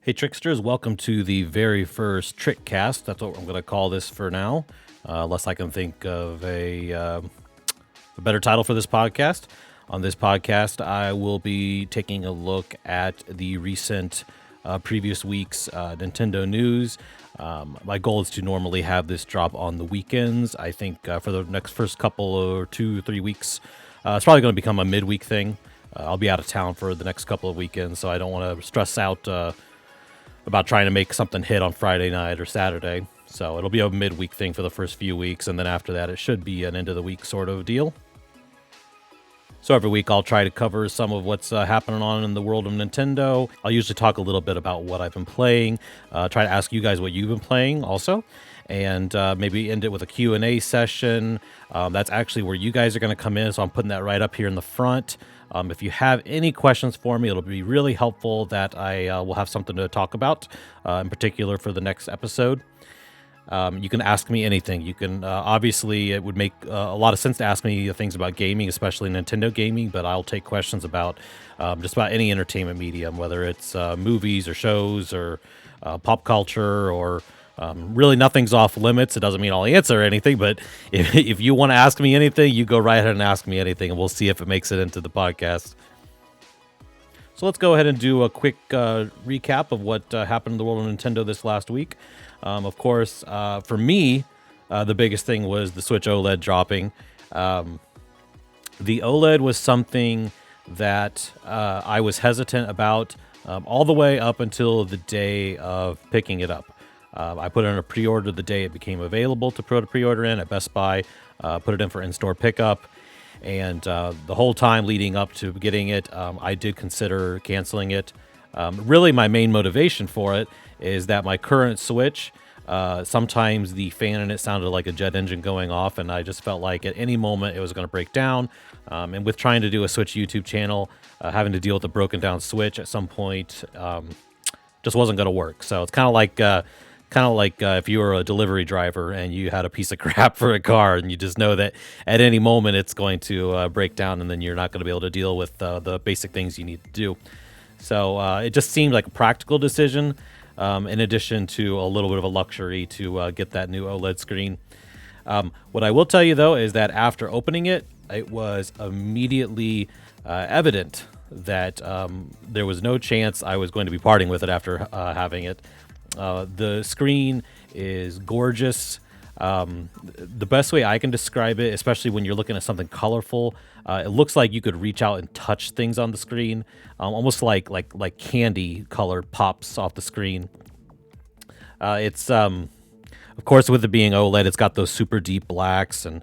Hey Tricksters, welcome to the very first Trickcast. That's what I'm going to call this for now, unless I can think of a better title for this podcast. On this podcast, I will be taking a look at the recent previous week's Nintendo news. My goal is to normally have this drop on the weekends. I think for the next first couple or 2-3 weeks, it's probably going to become a midweek thing. I'll be out of town for the next couple of weekends, so I don't want to stress out about trying to make something hit on Friday night or Saturday. So it'll be a midweek thing for the first few weeks, and then after that it should be an end of the week sort of deal. So every week I'll try to cover some of what's happening on in the world of Nintendo. I'll usually talk a little bit about what I've been playing, try to ask you guys what you've been playing also, and maybe end it with a Q&A session. That's actually where you guys are going to come in, so I'm putting that right up here in the front. If you have any questions for me, it'll be really helpful that I will have something to talk about, in particular for the next episode. You can ask me anything. You can, obviously, it would make a lot of sense to ask me things about gaming, especially Nintendo gaming, but I'll take questions about just about any entertainment medium, whether it's movies or shows or pop culture or really nothing's off limits. It doesn't mean I'll answer anything, but if you want to ask me anything, you go right ahead and ask me anything, and we'll see if it makes it into the podcast. So let's go ahead and do a quick recap of what happened in the world of Nintendo this last week. Of course, for me, the biggest thing was the Switch OLED dropping. The OLED was something that I was hesitant about all the way up until the day of picking it up. I put in a pre-order the day it became available to put a pre-order in at Best Buy, put it in for in-store pickup, and the whole time leading up to getting it, I did consider canceling it. Really, my main motivation for it is that my current Switch, sometimes the fan in it sounded like a jet engine going off, and I just felt like at any moment it was going to break down. And with trying to do a Switch YouTube channel, having to deal with a broken down Switch at some point just wasn't going to work. So it's kind of like if you were a delivery driver and you had a piece of crap for a car, and you just know that at any moment it's going to break down, and then you're not going to be able to deal with the basic things you need to do. So it just seemed like a practical decision, in addition to a little bit of a luxury to get that new OLED screen. What I will tell you, though, is that after opening it, it was immediately evident that there was no chance I was going to be parting with it after having it. The screen is gorgeous. The best way I can describe it, especially when you're looking at something colorful, it looks like you could reach out and touch things on the screen, almost like candy color pops off the screen. It's of course, with it being OLED, it's got those super deep blacks, and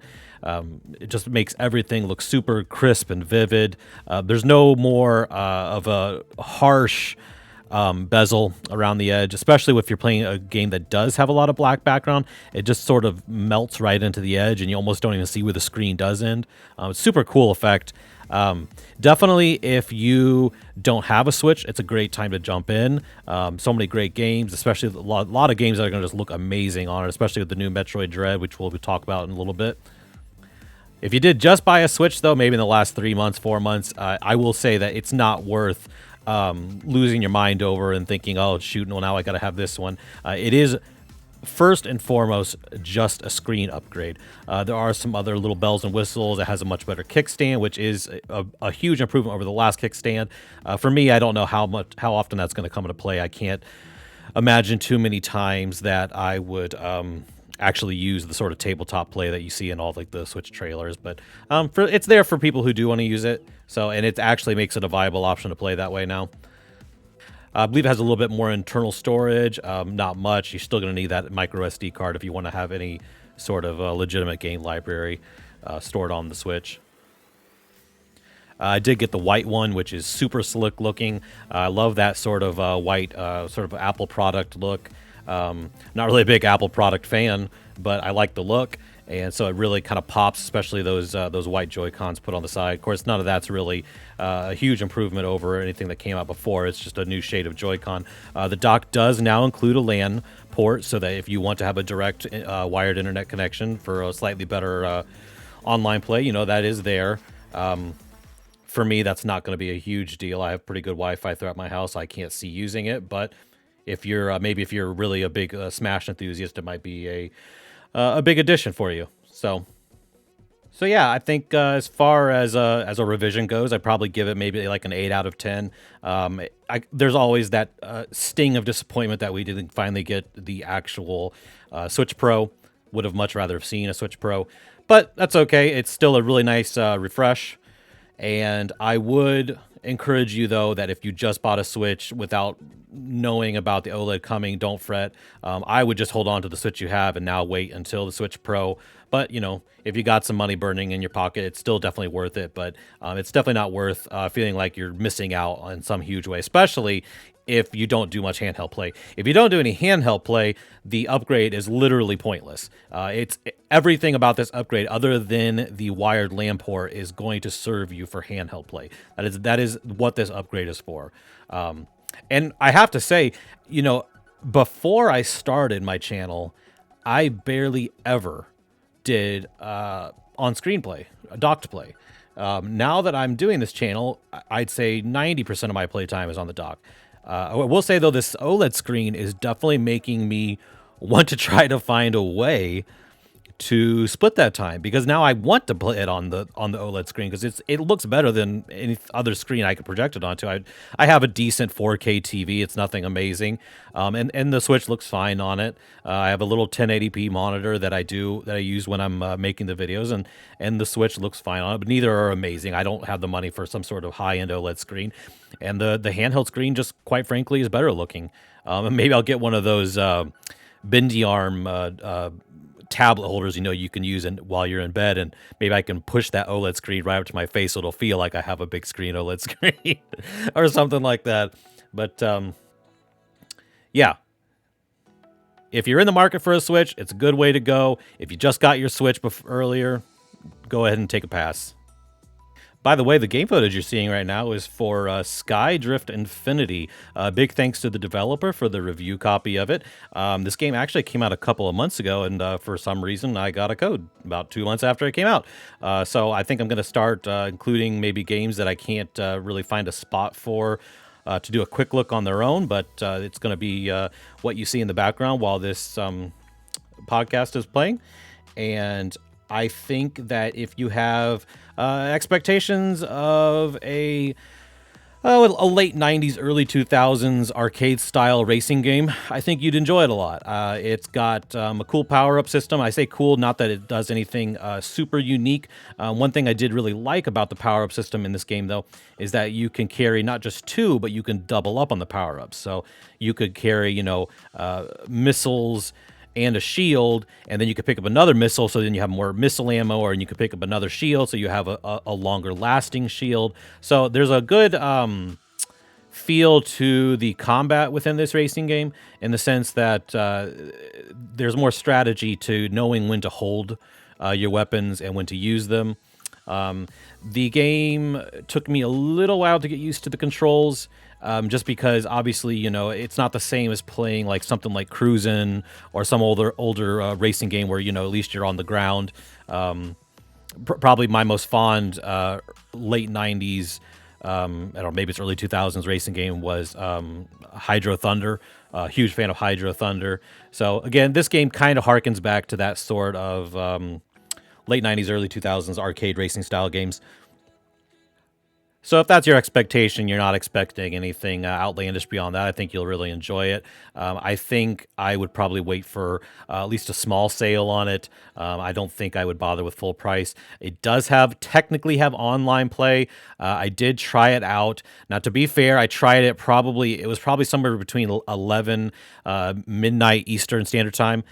it just makes everything look super crisp and vivid. There's no more of a harsh bezel around the edge, especially if you're playing a game that does have a lot of black background. It just sort of melts right into the edge, and you almost don't even see where the screen does end. It's a super cool effect. Definitely, if you don't have a Switch, it's a great time to jump in. So many great games, especially a lot of games that are going to just look amazing on it, especially with the new Metroid Dread, which we'll talk about in a little bit. If you did just buy a Switch, though, maybe in the last 3 months, 4 months, I will say that it's not worth losing your mind over and thinking, oh, shoot, well, now I got to have this one. It is first and foremost just a screen upgrade. There are some other little bells and whistles. It has a much better kickstand, which is a huge improvement over the last kickstand. For me, I don't know how often that's going to come into play. I can't imagine too many times that I would actually use the sort of tabletop play that you see in all the Switch trailers, but it's there for people who do want to use it. So, and it actually makes it a viable option to play that way now. I believe it has a little bit more internal storage, not much. You're still going to need that micro SD card if you want to have any sort of legitimate game library stored on the Switch. I did get the white one, which is super slick looking. I love that sort of white, sort of Apple product look. Not really a big Apple product fan, but I like the look, and so it really kind of pops, especially those white Joy-Cons put on the side. Of course, none of that's really a huge improvement over anything that came out before. It's just a new shade of Joy-Con. The dock does now include a LAN port, so that if you want to have a direct wired internet connection for a slightly better online play, that is there. For me, that's not going to be a huge deal. I have pretty good Wi-Fi throughout my house. I can't see using it, but If you're maybe if you're really a big Smash enthusiast, it might be a big addition for you. So yeah, I think as far as a revision goes, I'd probably give it maybe like an 8 out of 10. There's always that sting of disappointment that we didn't finally get the actual Switch Pro. Would have much rather have seen a Switch Pro, but that's okay. It's still a really nice refresh. And I would encourage you, though, that if you just bought a Switch without knowing about the OLED coming, don't fret. I would just hold on to the Switch you have and now wait until the Switch Pro. But, if you got some money burning in your pocket, it's still definitely worth it. But it's definitely not worth feeling like you're missing out in some huge way, especially if you don't do much handheld play. If you don't do any handheld play, the upgrade is literally pointless. It's everything about this upgrade, other than the wired LAN port, is going to serve you for handheld play. That is what this upgrade is for. And I have to say, before I started my channel, I barely ever did on-screen play, docked play. Now that I'm doing this channel, I'd say 90% of my playtime is on the dock. I will say, though, this OLED screen is definitely making me want to try to find a way to split that time, because now I want to play it on the OLED screen, because it looks better than any other screen I could project it onto. I have a decent 4K TV. It's nothing amazing, and the Switch looks fine on it. I have a little 1080p monitor that I use when I'm making the videos, and the Switch looks fine on it. But neither are amazing. I don't have the money for some sort of high-end OLED screen, and the handheld screen, just quite frankly, is better looking. And maybe I'll get one of those bendy arm tablet holders you can use while you're in bed, and maybe I can push that OLED screen right up to my face so it'll feel like I have a big screen OLED screen or something like that. But yeah, if you're in the market for a Switch, it's a good way to go. If you just got your Switch earlier, go ahead and take a pass. By the way, the game footage you're seeing right now is for Skydrift Infinity. Big thanks to the developer for the review copy of it. This game actually came out a couple of months ago, and for some reason I got a code about 2 months after it came out. So I think I'm going to start including maybe games that I can't really find a spot for to do a quick look on their own, but it's going to be what you see in the background while this podcast is playing. And I think that if you have expectations of a late 90s, early 2000s arcade-style racing game, I think you'd enjoy it a lot. It's got a cool power-up system. I say cool, not that it does anything super unique. One thing I did really like about the power-up system in this game, though, is that you can carry not just 2, but you can double up on the power-ups. So you could carry, missiles and a shield, and then you could pick up another missile, so then you have more missile ammo, or you could pick up another shield, so you have a longer lasting shield. So there's a good feel to the combat within this racing game, in the sense that there's more strategy to knowing when to hold your weapons and when to use them. The game took me a little while to get used to the controls, just because obviously, it's not the same as playing like something like Cruisin' or some older racing game where, at least you're on the ground. Probably my most fond late 90s, I don't know, maybe it's early 2000s racing game was Hydro Thunder. Huge fan of Hydro Thunder. So again, this game kind of harkens back to that sort of late 90s, early 2000s arcade racing style games. So if that's your expectation, you're not expecting anything outlandish beyond that, I think you'll really enjoy it. I think I would probably wait for at least a small sale on it. I don't think I would bother with full price. It does technically have online play. I did try it out. Now, to be fair, I tried it it was probably somewhere between 11 midnight Eastern Standard Time.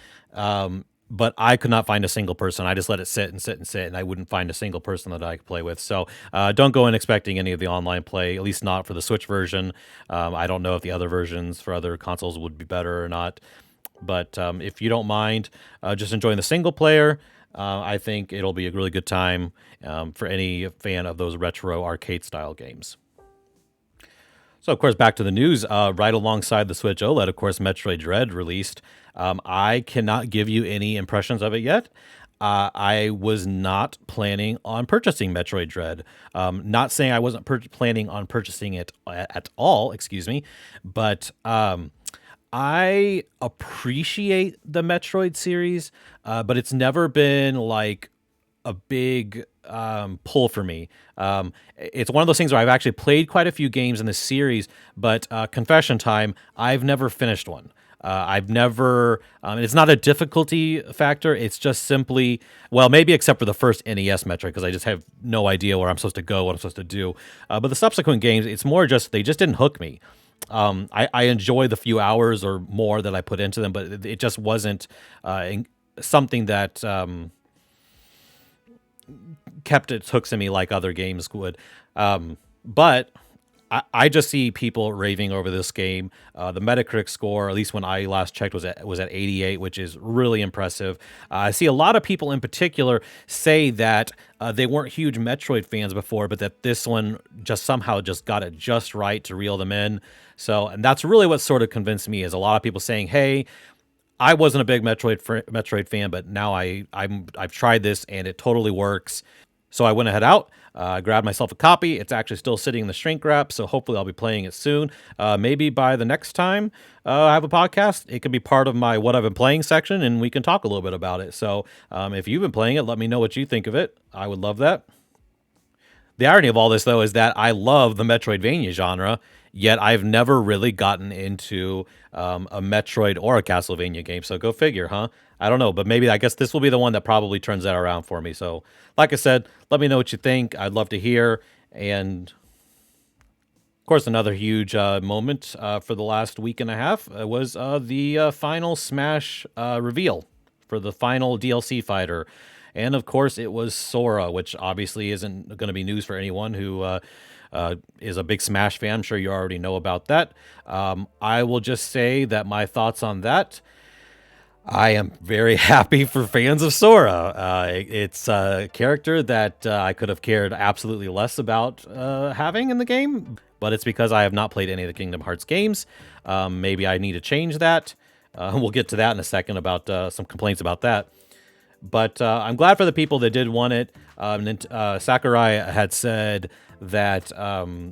But I could not find a single person. I just let it sit and sit and sit, and I wouldn't find a single person that I could play with. So don't go in expecting any of the online play, at least not for the Switch version. I don't know if the other versions for other consoles would be better or not. But if you don't mind just enjoying the single player, I think it'll be a really good time for any fan of those retro arcade-style games. So, of course, back to the news. Right alongside the Switch OLED, of course, Metroid Dread released. I cannot give you any impressions of it yet. I was not planning on purchasing Metroid Dread. Not saying I wasn't planning on purchasing it at all, excuse me, but I appreciate the Metroid series, but it's never been like a big pull for me. It's one of those things where I've actually played quite a few games in this series, but confession time, I've never finished one. I've never, it's not a difficulty factor. It's just simply, well, maybe except for the first NES Metroid, because I just have no idea where I'm supposed to go, what I'm supposed to do. But the subsequent games, it's more just, they just didn't hook me. I enjoy the few hours or more that I put into them, but it just wasn't something that kept its hooks in me like other games would. But I just see people raving over this game. The Metacritic score, at least when I last checked, was at 88, which is really impressive. I see a lot of people in particular say that they weren't huge Metroid fans before, but that this one just somehow just got it just right to reel them in. So, and that's really what sort of convinced me, is a lot of people saying, "Hey, I wasn't a big Metroid fan, but now I've tried this and it totally works." So I went ahead out, grabbed myself a copy. It's actually still sitting in the shrink wrap, so hopefully I'll be playing it soon. Maybe by the next time I have a podcast, it could be part of my What I've Been Playing section, and we can talk a little bit about it. So if you've been playing it, let me know what you think of it. I would love that. The irony of all this, though, is that I love the Metroidvania genre, yet I've never really gotten into a Metroid or a Castlevania game. So go figure, huh? I don't know, but maybe I guess this will be the one that probably turns that around for me. So, like I said, let me know what you think. I'd love to hear. And of course, another huge moment for the last week and a half was the final Smash reveal for the final DLC fighter. And of course, it was Sora, which obviously isn't going to be news for anyone who is a big Smash fan. I'm sure you already know about that. I will just say that my thoughts on that: I am very happy for fans of Sora. It's a character that I could have cared absolutely less about having in the game, but it's because I have not played any of the Kingdom Hearts games. Maybe I need to change that. We'll get to that in a second about some complaints about that. But I'm glad for the people that did want it. Sakurai had said that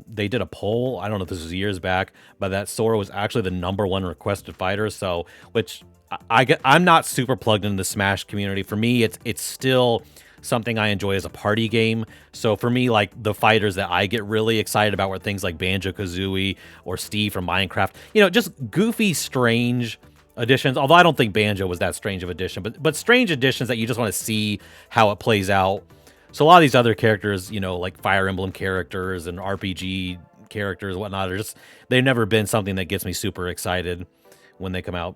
they did a poll. I don't know if this was years back, but that Sora was actually the #1 requested fighter. So, which I'm not super plugged into the Smash community. For me, it's still something I enjoy as a party game. So for me, like, the fighters that I get really excited about were things like Banjo-Kazooie or Steve from Minecraft. You know, just goofy, strange additions, although I don't think Banjo was that strange of addition, but strange additions that you just want to see how it plays out. So a lot of these other characters, you know, like Fire Emblem characters and RPG characters and whatnot, are just, they've never been something that gets me super excited when they come out.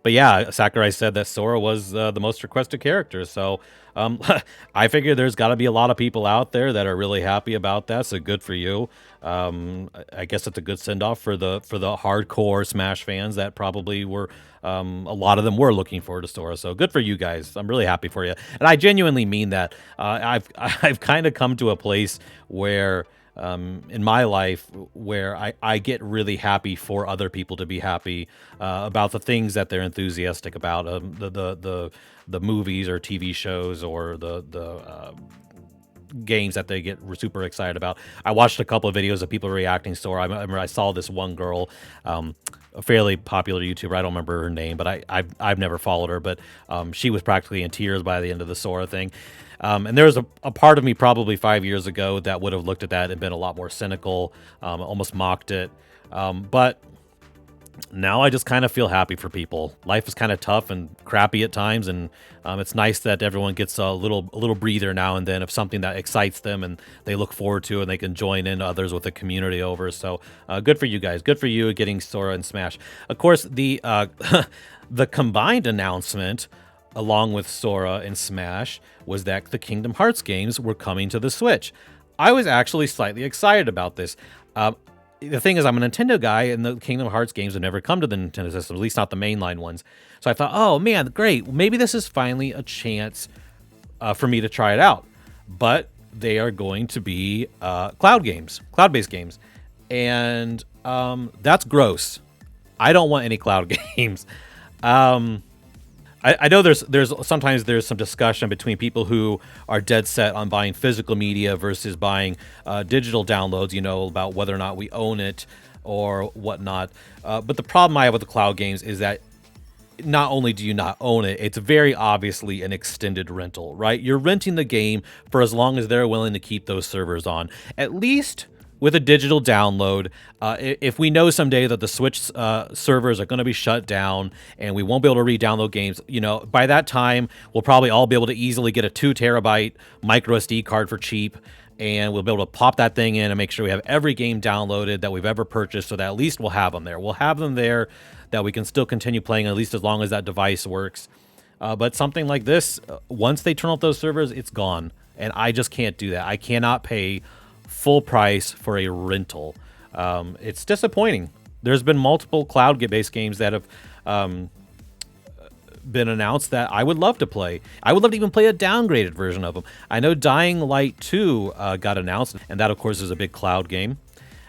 But yeah, Sakurai said that Sora was the most requested character. So I figure there's got to be a lot of people out there that are really happy about that. So good for you. I guess it's a good send off for the hardcore Smash fans that probably were. A lot of them were looking forward to Sora. So good for you guys. I'm really happy for you, and I genuinely mean that. I've kind of come to a place where, in my life, where I get really happy for other people to be happy about the things that they're enthusiastic about, the movies or TV shows or the games that they get super excited about. I watched a couple of videos of people reacting to Sora. I remember I saw this one girl, a fairly popular YouTuber. I don't remember her name, but I've never followed her, but she was practically in tears by the end of the Sora thing. And there was a part of me probably 5 years ago that would have looked at that and been a lot more cynical, almost mocked it. But now I just kind of feel happy for people. Life is kind of tough and crappy at times, and it's nice that everyone gets a little breather now and then of something that excites them and they look forward to, and they can join in others with the community over. So good for you guys. Good for you getting Sora and Smash. Of course, the the combined announcement along with Sora and Smash was that the Kingdom Hearts games were coming to the Switch. I was actually slightly excited about this. The thing is, I'm a Nintendo guy, and the Kingdom Hearts games have never come to the Nintendo system, at least not the mainline ones. So I thought, oh man, great. Maybe this is finally a chance for me to try it out. But they are going to be cloud-based games. And that's gross. I don't want any cloud games. I know there's sometimes there's some discussion between people who are dead set on buying physical media versus buying digital downloads, about whether or not we own it or whatnot. But the problem I have with the cloud games is that not only do you not own it, it's very obviously an extended rental, right? You're renting the game for as long as they're willing to keep those servers on. At least with a digital download, if we know someday that the Switch servers are going to be shut down and we won't be able to re-download games, by that time, we'll probably all be able to easily get a 2 terabyte micro SD card for cheap, and we'll be able to pop that thing in and make sure we have every game downloaded that we've ever purchased, so that at least we'll have them there. We'll have them there that we can still continue playing, at least as long as that device works. But something like this, once they turn off those servers, it's gone. And I just can't do that. I cannot pay full price for a rental. It's disappointing. There's been multiple cloud-based games that have been announced that I would love to play. I would love to even play a downgraded version of them. I know Dying Light 2 got announced, and that, of course, is a big cloud game.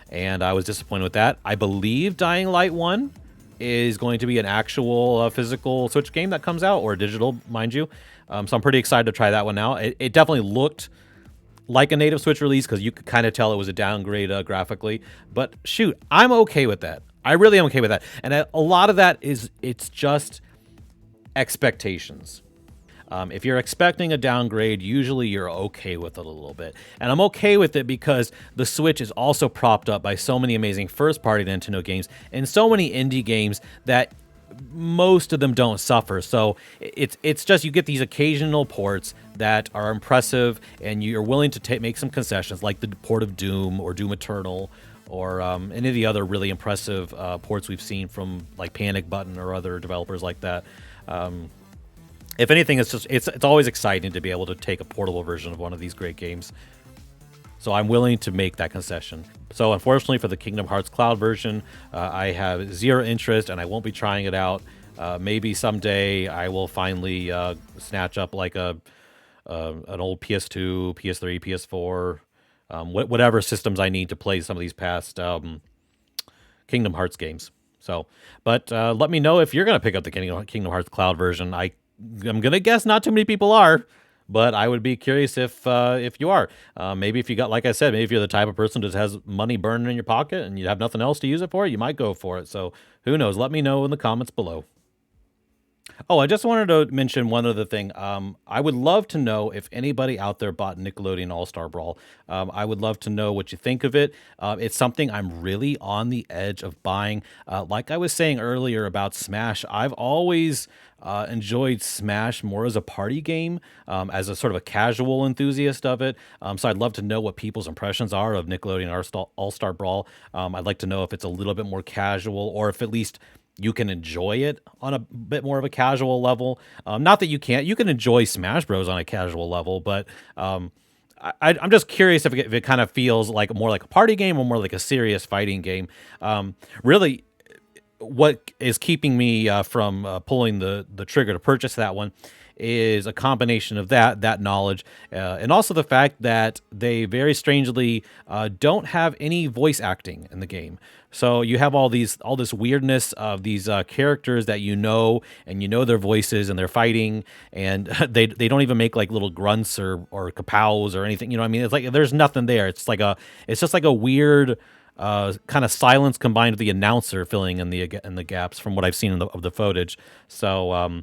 And I was disappointed with that. I believe Dying Light 1 is going to be an actual physical Switch game that comes out, or digital, mind you. So I'm pretty excited to try that one out. It definitely looked like a native Switch release because you could kind of tell it was a downgrade graphically. But shoot, I'm okay with that. I really am okay with that. And a lot of that it's just expectations. If you're expecting a downgrade, usually you're okay with it a little bit. And I'm okay with it because the Switch is also propped up by so many amazing first-party Nintendo games and so many indie games that most of them don't suffer. So it's just you get these occasional ports that are impressive, and you're willing to make some concessions, like the port of Doom or Doom Eternal, or any of the other really impressive ports we've seen from like Panic Button or other developers like that. If anything, it's always exciting to be able to take a portable version of one of these great games. So I'm willing to make that concession. So unfortunately for the Kingdom Hearts Cloud version, I have zero interest, and I won't be trying it out. Maybe someday I will finally snatch up like an old PS2, PS3, PS4, whatever systems I need to play some of these past Kingdom Hearts games. So, but let me know if you're going to pick up the Kingdom Hearts Cloud version. I'm going to guess not too many people are, but I would be curious if you are. Maybe if you got, like I said, maybe if you're the type of person that has money burning in your pocket and you have nothing else to use it for, you might go for it. So who knows? Let me know in the comments below. Oh, I just wanted to mention one other thing. I would love to know if anybody out there bought Nickelodeon All-Star Brawl. I would love to know what you think of it. It's something I'm really on the edge of buying. Like I was saying earlier about Smash, I've always enjoyed Smash more as a party game, as a sort of a casual enthusiast of it. So I'd love to know what people's impressions are of Nickelodeon All-Star Brawl. I'd like to know if it's a little bit more casual, or if at least you can enjoy it on a bit more of a casual level. Not that you can't. You can enjoy Smash Bros. On a casual level, but I'm just curious if it kind of feels like more like a party game or more like a serious fighting game. Really, what is keeping me from pulling the trigger to purchase that one is a combination of that knowledge, and also the fact that they very strangely don't have any voice acting in the game. So you have all this weirdness of these characters that and you know their voices, and they're fighting, and they don't even make like little grunts or kapows or anything. You know what I mean? It's like there's nothing there. It's just like a weird kind of silence combined with the announcer filling in the gaps from what I've seen of the footage. So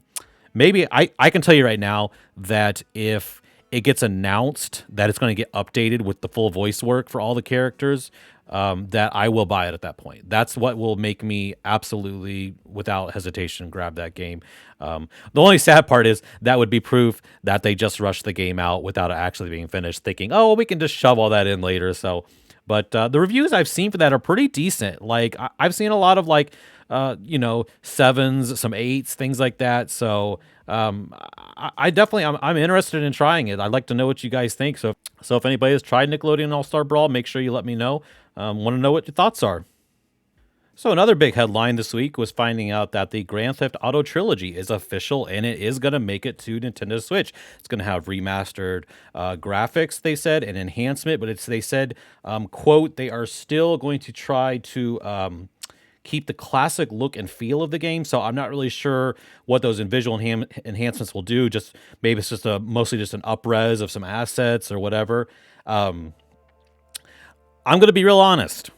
maybe I can tell you right now that if it gets announced that it's going to get updated with the full voice work for all the characters, that I will buy it at that point. That's what will make me absolutely, without hesitation, grab that game. The only sad part is that would be proof that they just rushed the game out without it actually being finished, thinking, oh, we can just shove all that in later. So, but the reviews I've seen for that are pretty decent. Like I've seen a lot of like, 7s, some 8s, things like that. So I definitely I'm interested in trying it. I'd like to know what you guys think. So if anybody has tried Nickelodeon All-Star Brawl, make sure you let me know. Want to know what your thoughts are. So another big headline this week was finding out that the Grand Theft Auto Trilogy is official, and it is going to make it to Nintendo Switch. It's going to have remastered graphics, they said, and enhancement, but they said, quote, they are still going to try to keep the classic look and feel of the game. So I'm not really sure what those visual enhancements will do. Just maybe it's just mostly just an up-res of some assets or whatever. I'm going to be real honest.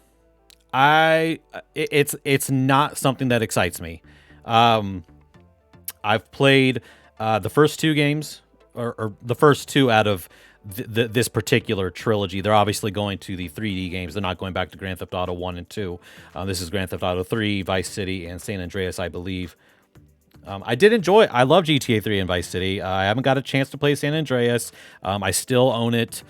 It's not something that excites me. I've played the first two games, or the first two out of this particular trilogy. They're obviously going to the 3D games. They're not going back to Grand Theft Auto 1 and 2. This is Grand Theft Auto 3, Vice City, and San Andreas, I believe. I did enjoy it. I love GTA 3 and Vice City. I haven't got a chance to play San Andreas. I still own it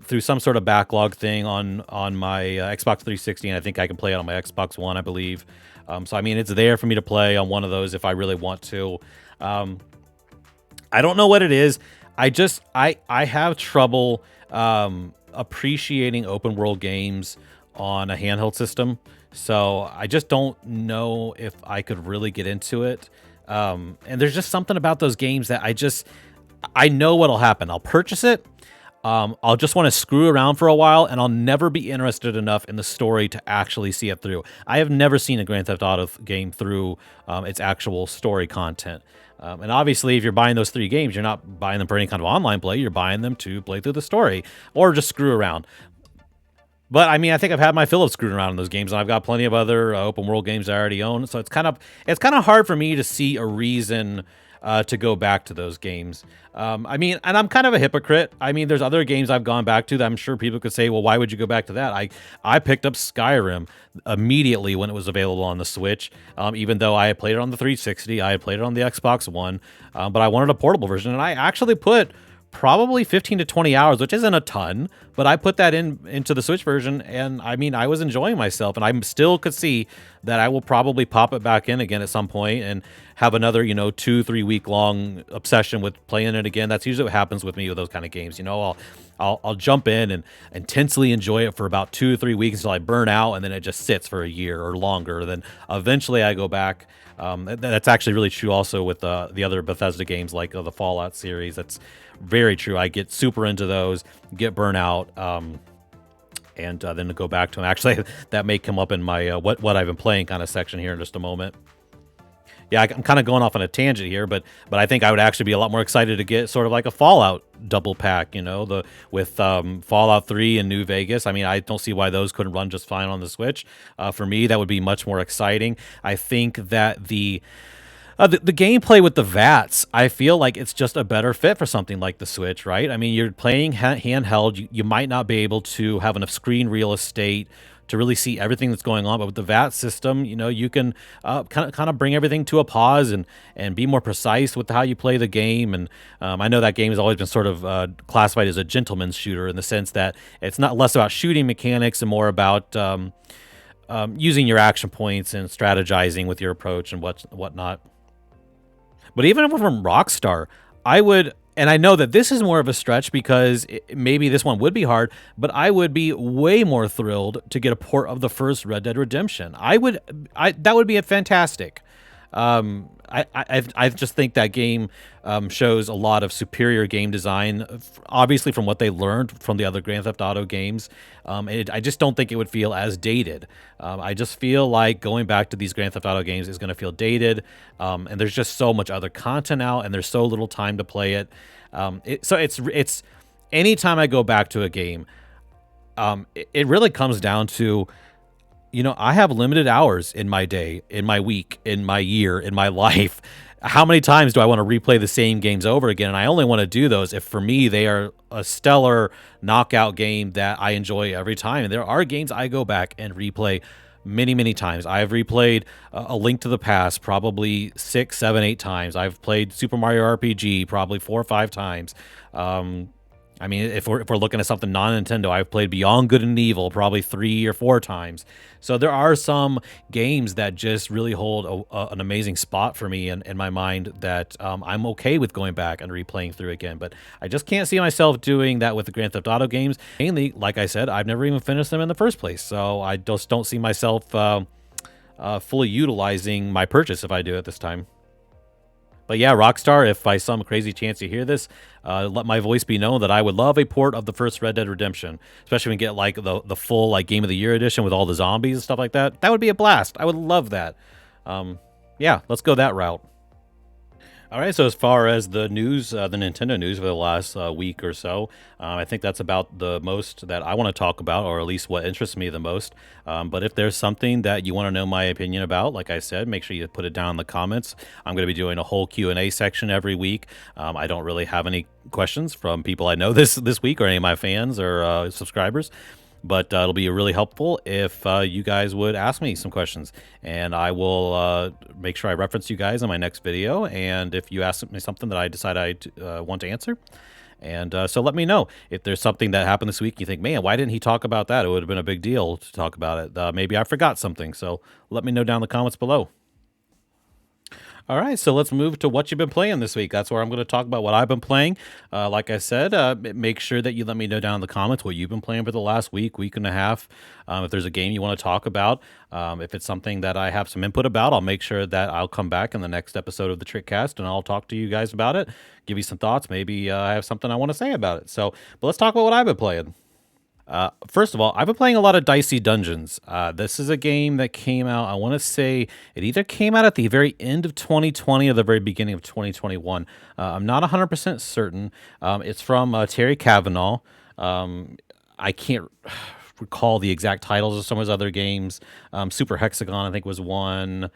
through some sort of backlog thing on my Xbox 360, and I think I can play it on my Xbox One, I believe. So, I mean, it's there for me to play on one of those if I really want to. I don't know what it is. I have trouble appreciating open world games on a handheld system. So I just don't know if I could really get into it. And there's just something about those games that I know what'll happen. I'll purchase it. I'll just want to screw around for a while, and I'll never be interested enough in the story to actually see it through. I have never seen a Grand Theft Auto game through its actual story content. And obviously, if you're buying those 3 games, you're not buying them for any kind of online play. You're buying them to play through the story or just screw around. But, I mean, I think I've had my fill of screwing around in those games, and I've got plenty of other open world games I already own. So it's kind of hard for me to see a reason to go back to those games. I mean, and I'm kind of a hypocrite. I mean, there's other games I've gone back to that I'm sure people could say, well, why would you go back to that? I picked up Skyrim immediately when it was available on the Switch, even though I had played it on the 360, I had played it on the Xbox One, but I wanted a portable version, and I actually put probably 15 to 20 hours, which isn't a ton, but I put that into the Switch version, and I mean, I was enjoying myself, and I still could see that I will probably pop it back in again at some point and have another, 2-3 week long obsession with playing it again. That's usually what happens with me with those kind of games. I'll jump in and intensely enjoy it for about 2 or 3 weeks until I burn out, and then it just sits for a year or longer. Then eventually I go back. That's actually really true also with the other Bethesda games like the Fallout series. That's very true. I get super into those, get burnt out, and then to go back to them. Actually, that may come up in my what I've been playing kind of section here in just a moment. Yeah, I'm kind of going off on a tangent here, but I think I would actually be a lot more excited to get sort of like a Fallout double pack, with Fallout 3 and New Vegas. I mean, I don't see why those couldn't run just fine on the Switch. For me, that would be much more exciting. I think that the gameplay with the VATs, I feel like it's just a better fit for something like the Switch, right? I mean, you're playing handheld. You might not be able to have enough screen real estate to really see everything that's going on, but with the VAT system, you can kind of bring everything to a pause and be more precise with how you play the game. And I know that game has always been sort of classified as a gentleman's shooter in the sense that it's not less about shooting mechanics and more about using your action points and strategizing with your approach and whatnot. But even from Rockstar, and I know that this is more of a stretch because maybe this one would be hard, but I would be way more thrilled to get a port of the first Red Dead Redemption. That would be fantastic. I just think that game shows a lot of superior game design, obviously from what they learned from the other Grand Theft Auto games. I just don't think it would feel as dated. I just feel like going back to these Grand Theft Auto games is going to feel dated, and there's just so much other content out, and there's so little time to play it. So it's anytime I go back to a game, it really comes down to, I have limited hours in my day, in my week, in my year, in my life. How many times do I want to replay the same games over again? And I only want to do those if, for me, they are a stellar knockout game that I enjoy every time. And there are games I go back and replay many, many times. I've replayed A Link to the Past probably 6, 7, 8 times. I've played Super Mario RPG probably 4 or 5 times. I mean, if we're looking at something non-Nintendo, I've played Beyond Good and Evil probably 3 or 4 times. So there are some games that just really hold an amazing spot for me in my mind that I'm okay with going back and replaying through again. But I just can't see myself doing that with the Grand Theft Auto games. Mainly, like I said, I've never even finished them in the first place. So I just don't see myself fully utilizing my purchase if I do it this time. But yeah, Rockstar, if by some crazy chance you hear this, let my voice be known that I would love a port of the first Red Dead Redemption, especially when we get like the full like Game of the Year edition with all the zombies and stuff like that. That would be a blast. I would love that. Yeah, let's go that route. All right, so as far as the news, the Nintendo news for the last week or so, I think that's about the most that I want to talk about, or at least what interests me the most. But if there's something that you want to know my opinion about, like I said, make sure you put it down in the comments. I'm going to be doing a whole Q&A section every week. I don't really have any questions from people I know this week, or any of my fans or subscribers. But it'll be really helpful if you guys would ask me some questions, and I will make sure I reference you guys in my next video. And if you ask me something that I decide I want to answer, and so let me know if there's something that happened this week. You think, man, why didn't he talk about that? It would have been a big deal to talk about it. Maybe I forgot something. So let me know down in the comments below. All right, so let's move to what you've been playing this week. That's where I'm going to talk about what I've been playing. Like I said, make sure that you let me know down in the comments what you've been playing for the last week and a half. If there's a game you want to talk about, if it's something that I have some input about, I'll make sure that I'll come back in the next episode of the Trickcast and I'll talk to you guys about it, give you some thoughts. Maybe I have something I want to say about it. But let's talk about what I've been playing. First of all, I've been playing a lot of Dicey Dungeons. This is a game that came out, I want to say it either came out at the very end of 2020 or the very beginning of 2021. I'm not 100% certain. It's from Terry Cavanaugh. I can't recall the exact titles of some of his other games. Super Hexagon, I think, was one.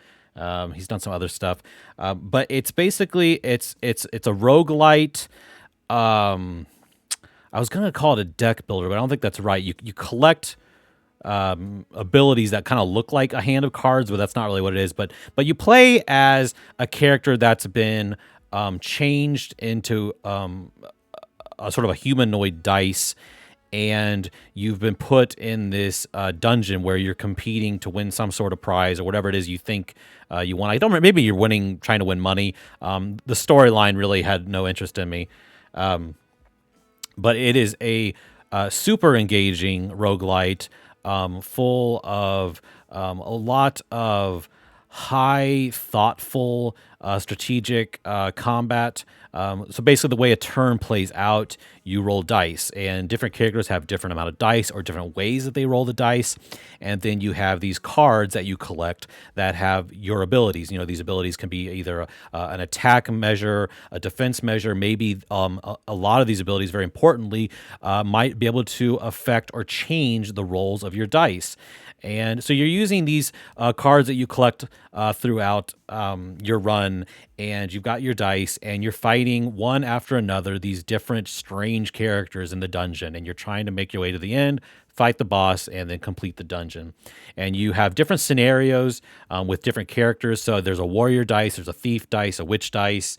He's done some other stuff. But it's basically, it's a roguelite. I was going to call it a deck builder, but I don't think that's right. You collect abilities that kind of look like a hand of cards, but that's not really what it is. But you play as a character that's been changed into a sort of a humanoid dice, and you've been put in this dungeon where you're competing to win some sort of prize or whatever it is you think you want. I don't remember. Maybe you're trying to win money. The storyline really had no interest in me. But it is a super engaging roguelite, full of a lot of high, thoughtful, strategic combat. So basically the way a turn plays out, you roll dice, and different characters have different amount of dice or different ways that they roll the dice. And then you have these cards that you collect that have your abilities. You know, these abilities can be either an attack measure, a defense measure, maybe a lot of these abilities, very importantly, might be able to affect or change the rolls of your dice. And so you're using these cards that you collect throughout your run, and you've got your dice, and you're fighting one after another these different strange characters in the dungeon, and you're trying to make your way to the end, fight the boss, and then complete the dungeon. And you have different scenarios with different characters. So there's a warrior dice, there's a thief dice, a witch dice.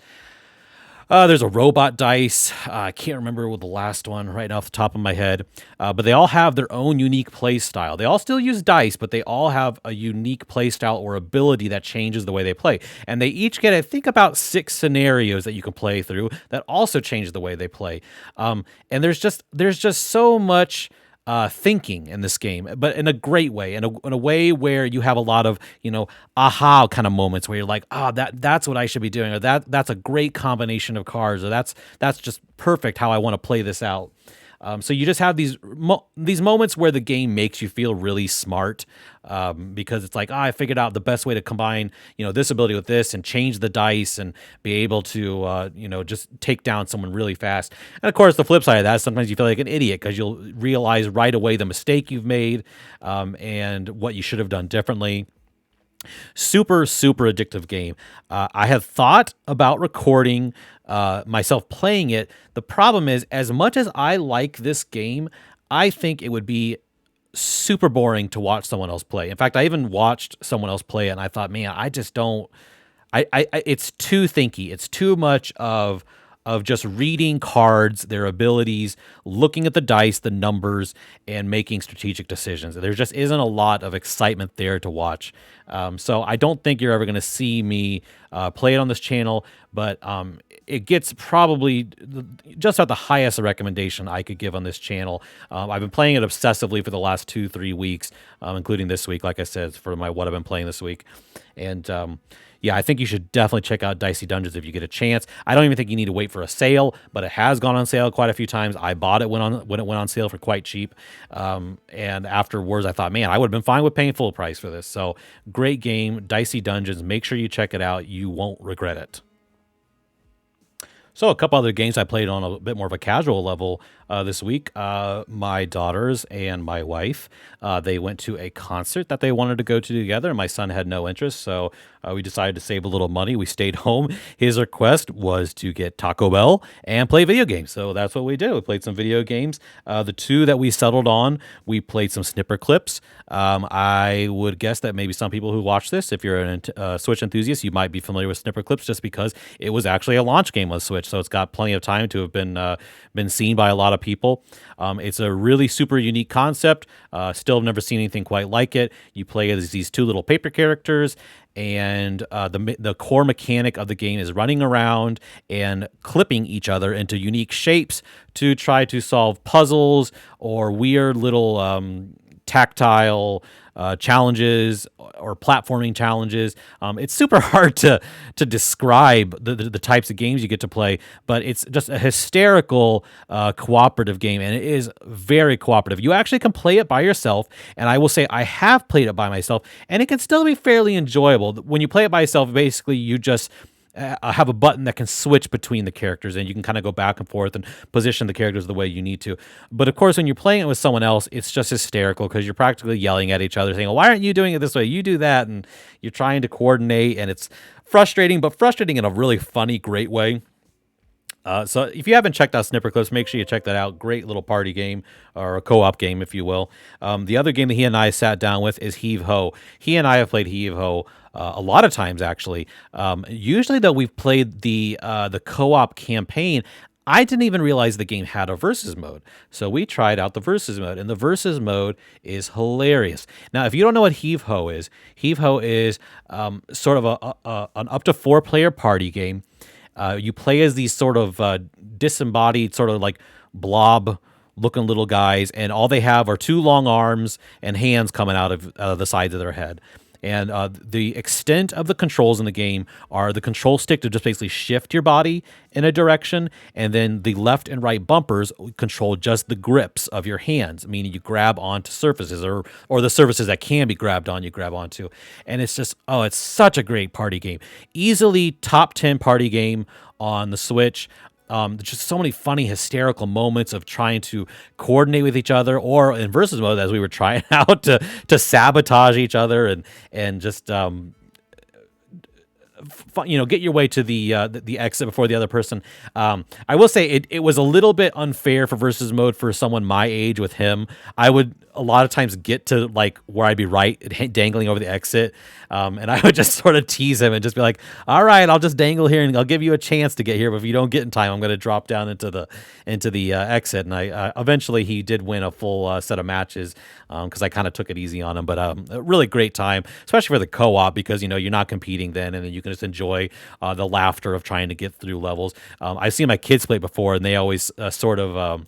There's a robot dice. I can't remember what the last one right off the top of my head. But they all have their own unique play style. They all still use dice, but they all have a unique play style or ability that changes the way they play. And they each get, I think, about 6 scenarios that you can play through that also change the way they play. And there's just so much thinking in this game, but in a great way, in a way where you have a lot of, aha kind of moments where you're like, that's what I should be doing, or that's a great combination of cards, or that's just perfect how I want to play this out. So you just have these moments where the game makes you feel really smart, because it's like, I figured out the best way to combine, this ability with this and change the dice and be able to, just take down someone really fast. And of course, the flip side of that, sometimes you feel like an idiot because you'll realize right away the mistake you've made, and what you should have done differently. Super addictive game. I have thought about recording myself playing it. The problem is, as much as I like this game, I think it would be super boring to watch someone else play. In fact, I even watched someone else play it, and I thought, man, I just don't. It's too thinky. It's too much of just reading cards, their abilities, looking at the dice, the numbers, and making strategic decisions. There just isn't a lot of excitement there to watch. So I don't think you're ever going to see me play it on this channel, but it gets probably just about the highest recommendation I could give on this channel. I've been playing it obsessively for the last 2-3 weeks, including this week, like I said, for what I've been playing this week. And Yeah, I think you should definitely check out Dicey Dungeons if you get a chance. I don't even think you need to wait for a sale, but it has gone on sale quite a few times. I bought it when it went on sale for quite cheap, and afterwards I thought, man, I would have been fine with paying full price for this. So great game, Dicey Dungeons. Make sure you check it out. You won't regret it. So a couple other games I played on a bit more of a casual level this week. My daughters and my wife, they went to a concert that they wanted to go to together, and my son had no interest, so we decided to save a little money. We stayed home. His request was to get Taco Bell and play video games, so that's what we did. We played some video games. The two that we settled on, we played some Snipperclips. I would guess that maybe some people who watch this, if you're a Switch enthusiast, you might be familiar with Snipperclips just because it was actually a launch game on Switch, so it's got plenty of time to have been seen by a lot of people. It's a really super unique concept. Still have never seen anything quite like it. You play as these two little paper characters, and the core mechanic of the game is running around and clipping each other into unique shapes to try to solve puzzles or weird little tactile challenges or platforming challenges. It's super hard to describe the types of games you get to play, but it's just a hysterical cooperative game, and it is very cooperative. You actually can play it by yourself, and I will say I have played it by myself, and it can still be fairly enjoyable. When you play it by yourself, basically you just have a button that can switch between the characters, and you can kind of go back and forth and position the characters the way you need to. But of course, when you're playing it with someone else, it's just hysterical because you're practically yelling at each other saying, well, why aren't you doing it this way? You do that. And you're trying to coordinate, and it's frustrating, but frustrating in a really funny, great way. So if you haven't checked out Snipperclips, make sure you check that out. Great little party game, or a co-op game, if you will. The other game that he and I sat down with is HeaveHo. He and I have played HeaveHo a lot of times, actually. Usually, though, we've played the co-op campaign. I didn't even realize the game had a versus mode. So we tried out the versus mode, and the versus mode is hilarious. Now, if you don't know what HeaveHo is sort of an up to 4-player party game. You play as these sort of disembodied, sort of like blob looking little guys, and all they have are 2 long arms and hands coming out of the sides of their head. And the extent of the controls in the game are the control stick to just basically shift your body in a direction, and then the left and right bumpers control just the grips of your hands, meaning you grab onto surfaces or the surfaces that can be grabbed on, you grab onto. And it's just, it's such a great party game. Easily top 10 party game on the Switch. There's just so many funny, hysterical moments of trying to coordinate with each other, or in versus mode, as we were trying out to sabotage each other and just get your way to the exit before the other person. I will say it was a little bit unfair for versus mode for someone my age with him. I would a lot of times get to like where I'd be right dangling over the exit, and I would just sort of tease him and just be like, all right, I'll just dangle here and I'll give you a chance to get here, but if you don't get in time, I'm going to drop down into the exit. And I eventually he did win a full set of matches because I kind of took it easy on him, but a really great time, especially for the co-op, because you're not competing then, and then you can just enjoy the laughter of trying to get through levels. I've seen my kids play before, and they always sort of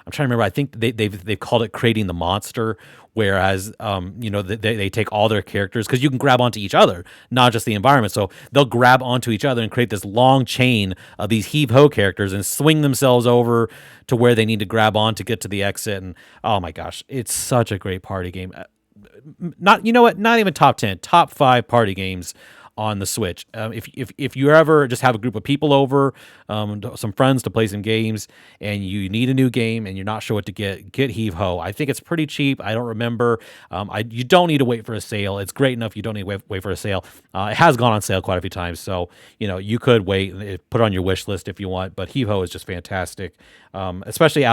I'm trying to remember. I think they've called it creating the monster, whereas they take all their characters, because you can grab onto each other, not just the environment. So they'll grab onto each other and create this long chain of these HeaveHo characters and swing themselves over to where they need to grab on to get to the exit. And oh my gosh, it's such a great party game. Not even top 10, top 5 party games on the Switch. If you ever just have a group of people over, some friends to play some games, and you need a new game and you're not sure what to get HeaveHo. I think it's pretty cheap. I don't remember. You don't need to wait for a sale. It's great enough you don't need to wait for a sale. It has gone on sale quite a few times, so you could wait and put it on your wish list if you want. But HeaveHo is just fantastic, especially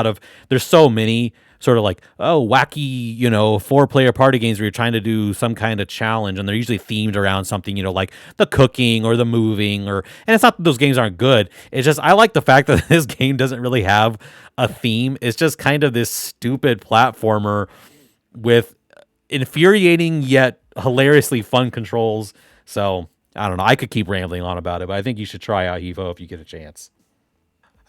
there's so many sort of like, wacky, 4-player party games where you're trying to do some kind of challenge, and they're usually themed around something, like the cooking or the moving, and it's not that those games aren't good. It's just, I like the fact that this game doesn't really have a theme. It's just kind of this stupid platformer with infuriating yet hilariously fun controls. So I don't know. I could keep rambling on about it, but I think you should try out HeaveHo if you get a chance.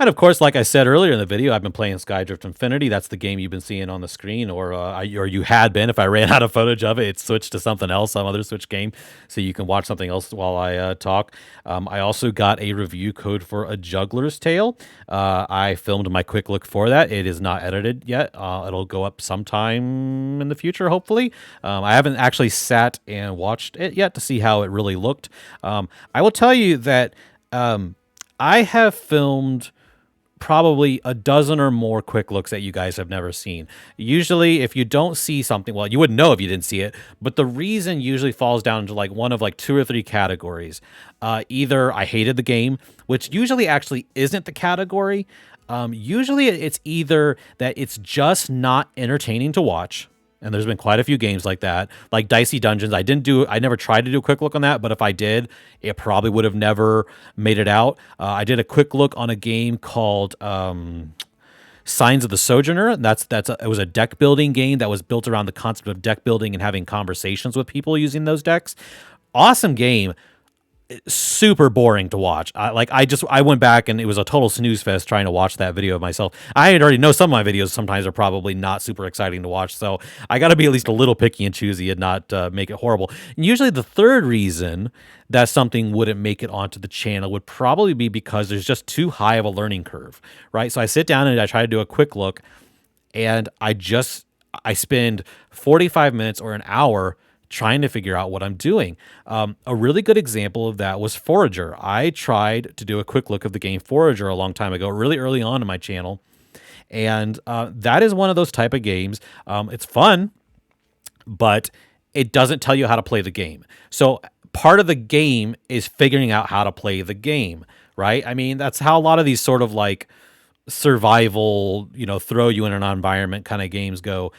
And of course, like I said earlier in the video, I've been playing Skydrift Infinity. That's the game you've been seeing on the screen, or you had been. If I ran out of footage of it, it switched to something else, some other Switch game, so you can watch something else while I talk. I also got a review code for A Juggler's Tale. I filmed my quick look for that. It is not edited yet. It'll go up sometime in the future, hopefully. I haven't actually sat and watched it yet to see how it really looked. I will tell you that I have filmed probably a dozen or more quick looks that you guys have never seen. Usually, if you don't see something, well, you wouldn't know if you didn't see it, but the reason usually falls down into like one of like two or three categories. Either I hated the game, which usually actually isn't the category. Usually it's either that it's just not entertaining to watch. And there's been quite a few games like that, like Dicey Dungeons. I never tried to do a quick look on that, but if I did, it probably would have never made it out. I did a quick look on a game called Signs of the Sojourner. It was a deck building game that was built around the concept of deck building and having conversations with people using those decks. Awesome game. Super boring to watch. I went back and it was a total snooze fest trying to watch that video of myself. I already know some of my videos sometimes are probably not super exciting to watch, so I got to be at least a little picky and choosy and not make it horrible. And usually the third reason that something wouldn't make it onto the channel would probably be because there's just too high of a learning curve, right? So I sit down and I try to do a quick look, and I spend 45 minutes or an hour trying to figure out what I'm doing. A really good example of that was Forager. I tried to do a quick look of the game Forager a long time ago, really early on in my channel. And that is one of those type of games. It's fun, but it doesn't tell you how to play the game. So part of the game is figuring out how to play the game, right? I mean, that's how a lot of these sort of like survival, throw you in an environment kind of games go,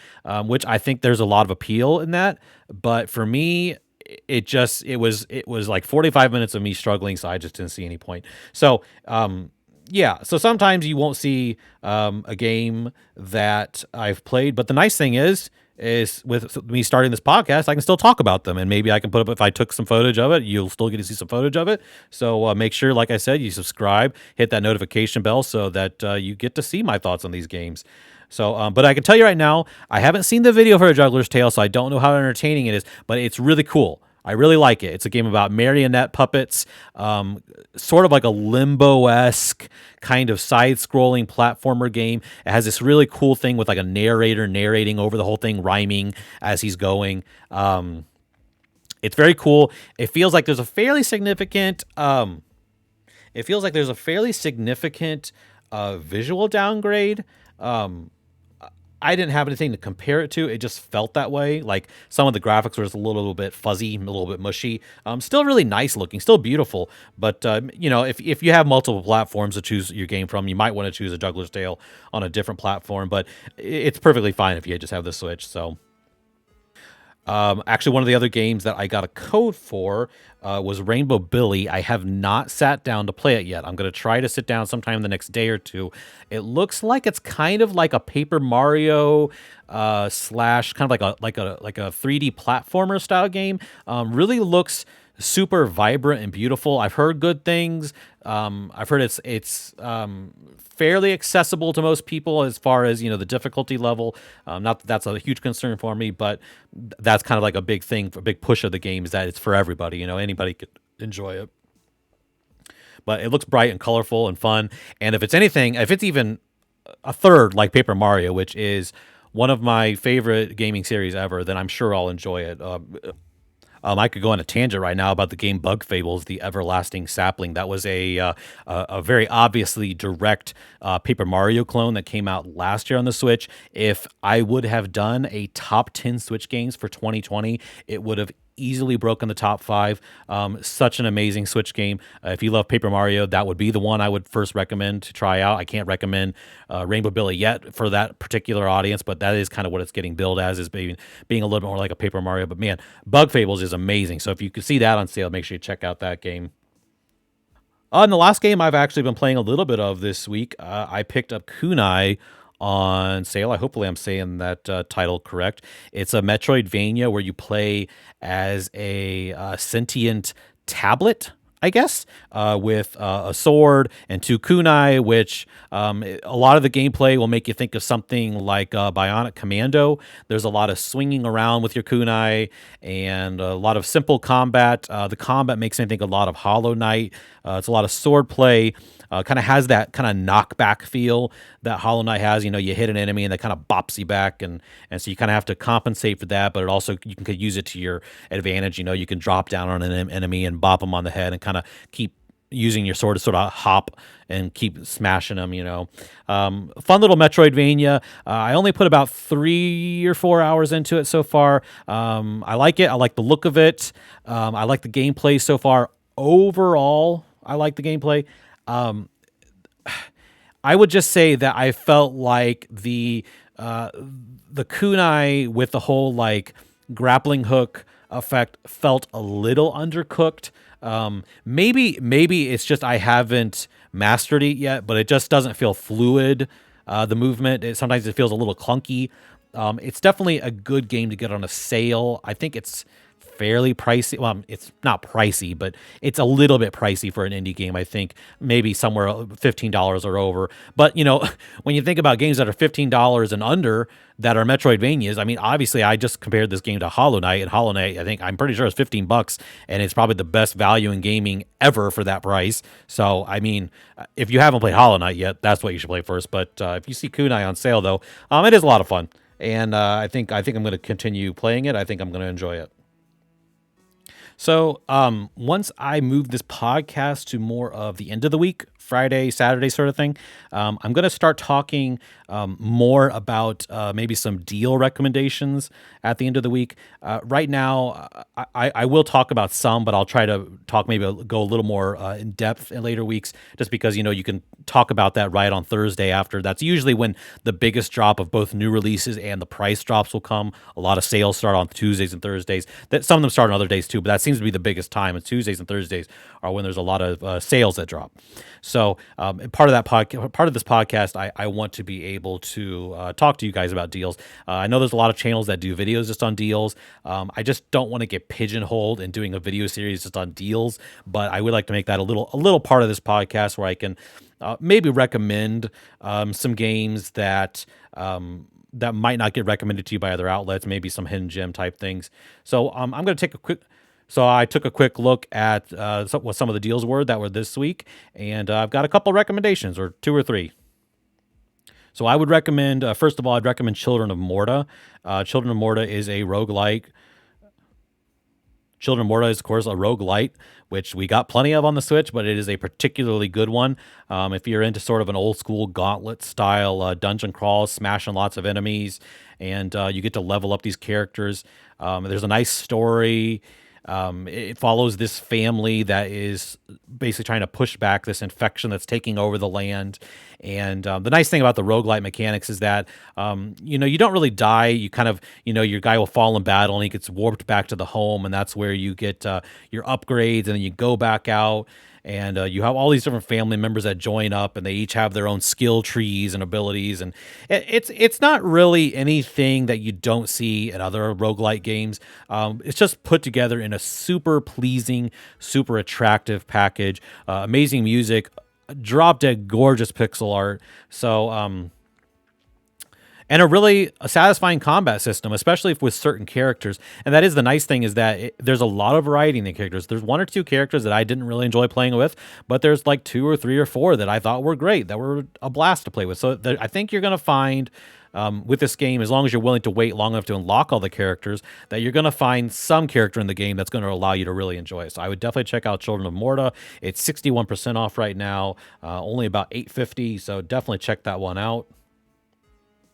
which I think there's a lot of appeal in that. But for me, it was like 45 minutes of me struggling, so I just didn't see any point. So yeah, so sometimes you won't see a game that I've played, but the nice thing is with me starting this podcast, I can still talk about them, and maybe I can put up, if I took some footage of it, you'll still get to see some footage of it. So make sure, like I said, you subscribe, hit that notification bell so that you get to see my thoughts on these games. So, but I can tell you right now, I haven't seen the video for A Juggler's Tale, so I don't know how entertaining it is, but it's really cool. I really like it. It's a game about marionette puppets, sort of like a Limbo-esque kind of side-scrolling platformer game. It has this really cool thing with like a narrator narrating over the whole thing, rhyming as he's going. It's very cool. It feels like there's a fairly significant visual downgrade. I didn't have anything to compare it to. It just felt that way. Like some of the graphics were just a little bit fuzzy, a little bit mushy. Still really nice looking, still beautiful. But if you have multiple platforms to choose your game from, you might want to choose A Juggler's Tale on a different platform. But it's perfectly fine if you just have the Switch. So. Actually, one of the other games that I got a code for was Rainbow Billy. I have not sat down to play it yet. I'm going to try to sit down sometime the next day or two. It looks like it's kind of like a Paper Mario slash kind of like a 3D platformer style game. Really looks super vibrant and beautiful. I've heard good things. I've heard it's fairly accessible to most people as far as the difficulty level. Not that that's a huge concern for me, but that's kind of like a big thing, a big push of the game is that it's for everybody. Anybody could enjoy it. But it looks bright and colorful and fun. And if it's even a third like Paper Mario, which is one of my favorite gaming series ever, then I'm sure I'll enjoy it. I could go on a tangent right now about the game Bug Fables: The Everlasting Sapling. That was a very obviously direct Paper Mario clone that came out last year on the Switch. If I would have done a top 10 Switch games for 2020, it would have easily broken the top 5. Such an amazing Switch game. If you love Paper Mario, that would be the one I would first recommend to try out. I can't recommend Rainbow Billy yet for that particular audience, but that is kind of what it's getting billed as, is being a little bit more like a Paper Mario. But man, Bug Fables is amazing. So if you could see that on sale, make sure you check out that game. And the last game I've actually been playing a little bit of this week, I picked up Kunai on sale. Hopefully I'm saying that title correct. It's a Metroidvania where you play as a sentient tablet. I guess, with a sword and two kunai, which a lot of the gameplay will make you think of something like Bionic Commando. There's a lot of swinging around with your kunai and a lot of simple combat. The combat makes me think a lot of Hollow Knight. It's a lot of sword play. Kind of has that kind of knockback feel that Hollow Knight has. You know, you hit an enemy and that kind of bops you back, and so you kind of have to compensate for that. But it also you can use it to your advantage. You know, you can drop down on an enemy and bop them on the head and kind of keep using your sword to sort of hop and keep smashing them. You know, fun little Metroidvania. I only put about 3 or 4 hours into it so far. I like it. I like the look of it. I like the gameplay so far. Overall, I like the gameplay. I would just say that I felt like the kunai with the whole like grappling hook effect felt a little undercooked. Maybe it's just I haven't mastered it yet, but it just doesn't feel fluid. The movement, sometimes it feels a little clunky. It's definitely a good game to get on a sale. I think it's fairly pricey. Well, it's not pricey, but it's a little bit pricey for an indie game. I think maybe somewhere $15 or over. But, you know, when you think about games that are $15 and under that are Metroidvanias, I mean, obviously I just compared this game to Hollow Knight, and Hollow Knight, I'm pretty sure it's $15, and it's probably the best value in gaming ever for that price. So, I mean, if you haven't played Hollow Knight yet, that's what you should play first. But if you see Kunai on sale, though, it is a lot of fun. And I think I'm going to continue playing it. I think I'm going to enjoy it. So once I move this podcast to more of the end of the week, Friday, Saturday sort of thing, I'm going to start talking more about maybe some deal recommendations at the end of the week. Right now, I will talk about some, but I'll try to go a little more in depth in later weeks, just because, you know, you can talk about that right on Thursday after. That's usually when the biggest drop of both new releases and the price drops will come. A lot of sales start on Tuesdays and Thursdays. Some of them start on other days too, but that seems to be the biggest time. And Tuesdays and Thursdays are when there's a lot of sales that drop. So part of this podcast, I want to be able to talk to you guys about deals. I know there's a lot of channels that do videos just on deals. I just don't want to get pigeonholed in doing a video series just on deals, but I would like to make that a little part of this podcast where I can maybe recommend some games that might not get recommended to you by other outlets, maybe some hidden gem type things. So I'm going to take a quick. So I took a quick look at what some of the deals were that were this week, and I've got a couple recommendations, or 2 or 3. So I would recommend, first of all, I'd recommend Children of Morta. Children of Morta is a roguelike. Children of Morta is, of course, a roguelite, which we got plenty of on the Switch, but it is a particularly good one. If you're into sort of an old-school gauntlet-style dungeon crawl, smashing lots of enemies, and you get to level up these characters. There's a nice story. It follows this family that is basically trying to push back this infection that's taking over the land. And the nice thing about the roguelite mechanics is that, you don't really die. You kind of, your guy will fall in battle and he gets warped back to the home. And that's where you get your upgrades, and then you go back out. And you have all these different family members that join up, and they each have their own skill trees and abilities. And it's not really anything that you don't see in other roguelite games. It's just put together in a super pleasing, super attractive package. Amazing music, drop-dead gorgeous pixel art. So, and a satisfying combat system, especially with certain characters. And that is the nice thing, is that there's a lot of variety in the characters. There's 1 or 2 characters that I didn't really enjoy playing with, but there's like 2 or 3 or 4 that I thought were great, that were a blast to play with. So I think you're going to find with this game, as long as you're willing to wait long enough to unlock all the characters, that you're going to find some character in the game that's going to allow you to really enjoy it. So I would definitely check out Children of Morta. It's 61% off right now, only about $8.50. So definitely check that one out.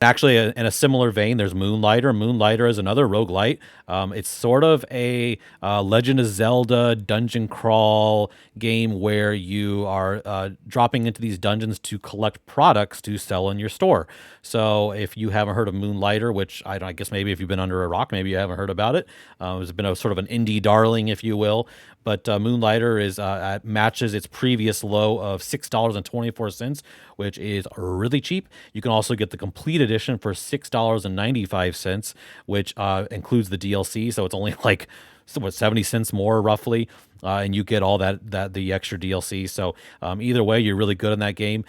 Actually, in a similar vein, there's Moonlighter. Moonlighter is another roguelite. It's sort of a Legend of Zelda dungeon crawl game where you are dropping into these dungeons to collect products to sell in your store. So if you haven't heard of Moonlighter, which I guess maybe if you've been under a rock, maybe you haven't heard about it. It's been a sort of an indie darling, if you will. but Moonlighter is matches its previous low of $6.24, which is really cheap. You can also get the complete edition for $6.95, which includes the DLC, so it's only like 70 cents more roughly, and you get all the extra DLC. So either way, you're really good in that game.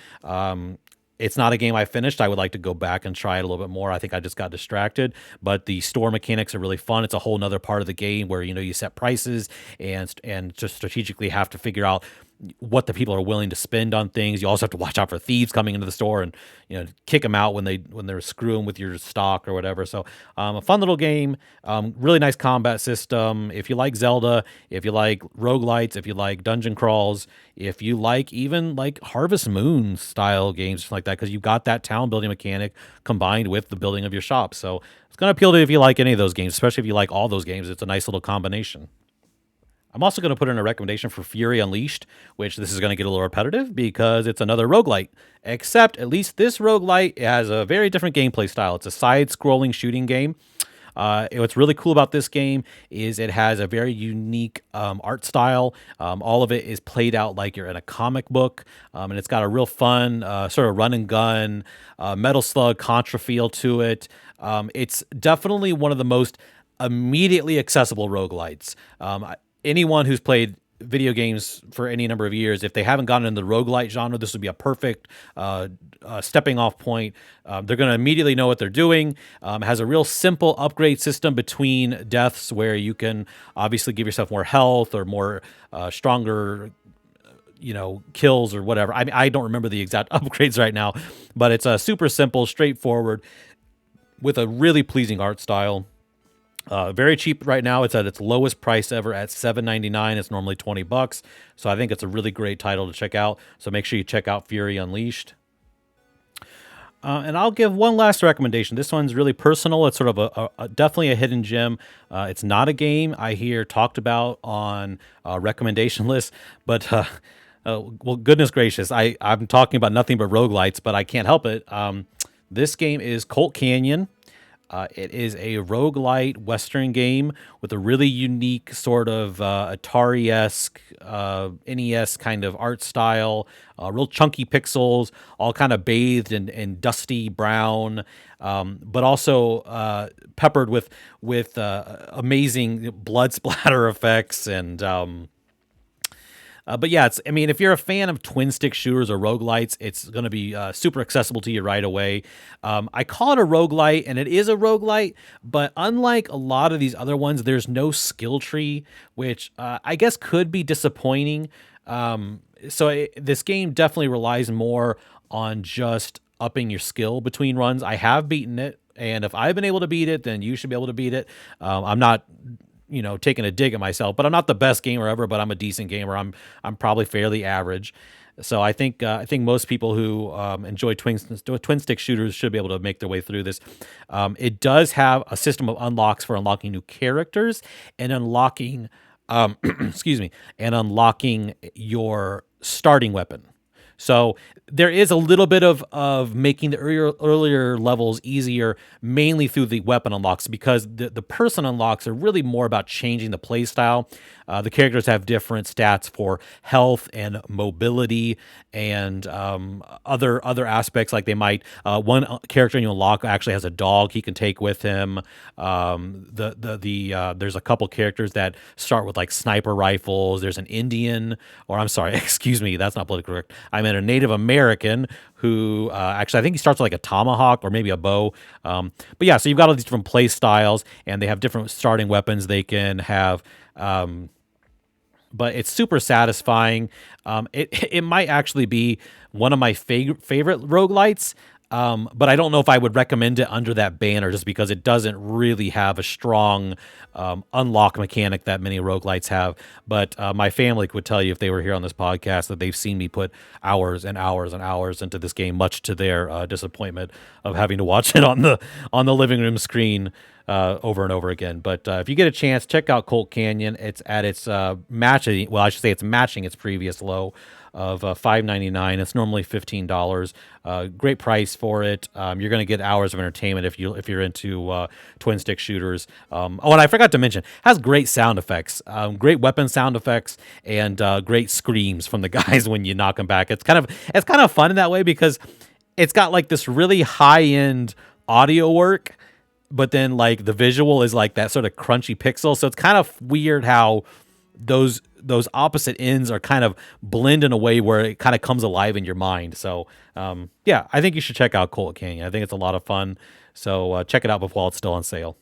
It's not a game I finished. I would like to go back and try it a little bit more. I think I just got distracted, but the store mechanics are really fun. It's a whole nother part of the game where, you set prices and just strategically have to figure out what the people are willing to spend on things. You also have to watch out for thieves coming into the store and kick them out when they're screwing with your stock or whatever. So a fun little game, really nice combat system. If you like Zelda, if you like roguelites, if you like dungeon crawls, if you like even like Harvest Moon style games like that, because you got that town building mechanic combined with the building of your shop. So it's going to appeal to you if you like any of those games, especially if you like all those games. It's a nice little combination. I'm also going to put in a recommendation for Fury Unleashed, which this is going to get a little repetitive because it's another roguelite, except at least this roguelite has a very different gameplay style. It's a side-scrolling shooting game. What's really cool about this game is it has a very unique art style. All of it is played out like you're in a comic book, and it's got a real fun sort of run and gun, Metal Slug Contra feel to it. It's definitely one of the most immediately accessible roguelites. Anyone who's played video games for any number of years, if they haven't gotten into the roguelite genre, this would be a perfect stepping off point. They're going to immediately know what they're doing. Has a real simple upgrade system between deaths where you can obviously give yourself more health or more stronger kills or whatever. I don't remember the exact upgrades right now, but it's super simple, straightforward, with a really pleasing art style. Very cheap right now. It's at its lowest price ever at $7.99. It's normally $20. So I think it's a really great title to check out. So make sure you check out Fury Unleashed. And I'll give one last recommendation. This one's really personal. It's sort of definitely a hidden gem. It's not a game I hear talked about on recommendation lists, but well, goodness gracious, I'm talking about nothing but roguelites, but I can't help it. This game is Colt Canyon. It is a roguelite Western game with a really unique sort of Atari-esque, NES kind of art style, real chunky pixels, all kind of bathed in dusty brown, but also peppered with amazing blood splatter effects and... but yeah, if you're a fan of twin stick shooters or roguelites, it's going to be super accessible to you right away. I call it a roguelite, and it is a roguelite, but unlike a lot of these other ones, there's no skill tree, which I guess could be disappointing. This game definitely relies more on just upping your skill between runs. I have beaten it, and if I've been able to beat it, then you should be able to beat it. I'm not... taking a dig at myself, but I'm not the best gamer ever, but I'm a decent gamer. I'm probably fairly average. So I think most people who enjoy twin stick shooters should be able to make their way through this. It does have a system of unlocks for unlocking new characters and unlocking, unlocking your starting weapon. So there is a little bit of making the earlier levels easier, mainly through the weapon unlocks, because the person unlocks are really more about changing the play style. The characters have different stats for health and mobility and other aspects. Like they might one character you unlock actually has a dog he can take with him. There's a couple characters that start with like sniper rifles. There's an Indian, or I'm sorry, excuse me, that's not politically correct. I meant a Native American who actually I think he starts with like a tomahawk or maybe a bow. But yeah, so you've got all these different play styles, and they have different starting weapons they can have. But it's super satisfying. It might actually be one of my favorite roguelites, but I don't know if I would recommend it under that banner just because it doesn't really have a strong unlock mechanic that many roguelites have. But my family would tell you if they were here on this podcast that they've seen me put hours and hours and hours into this game, much to their disappointment of having to watch it on the living room screen over and over again. But if you get a chance, check out Colt Canyon. It's at its matching. Well, I should say it's matching its previous low of $5.99. It's normally $15. Great price for it. You're going to get hours of entertainment if you're into twin stick shooters. And I forgot to mention, it has great sound effects, great weapon sound effects, and great screams from the guys when you knock them back. It's kind of fun in that way because it's got like this really high end audio work, but then like the visual is like that sort of crunchy pixel. So it's kind of weird how those opposite ends are kind of blend in a way where it kind of comes alive in your mind. So yeah, I think you should check out Colt Canyon. I think it's a lot of fun. So check it out while it's still on sale.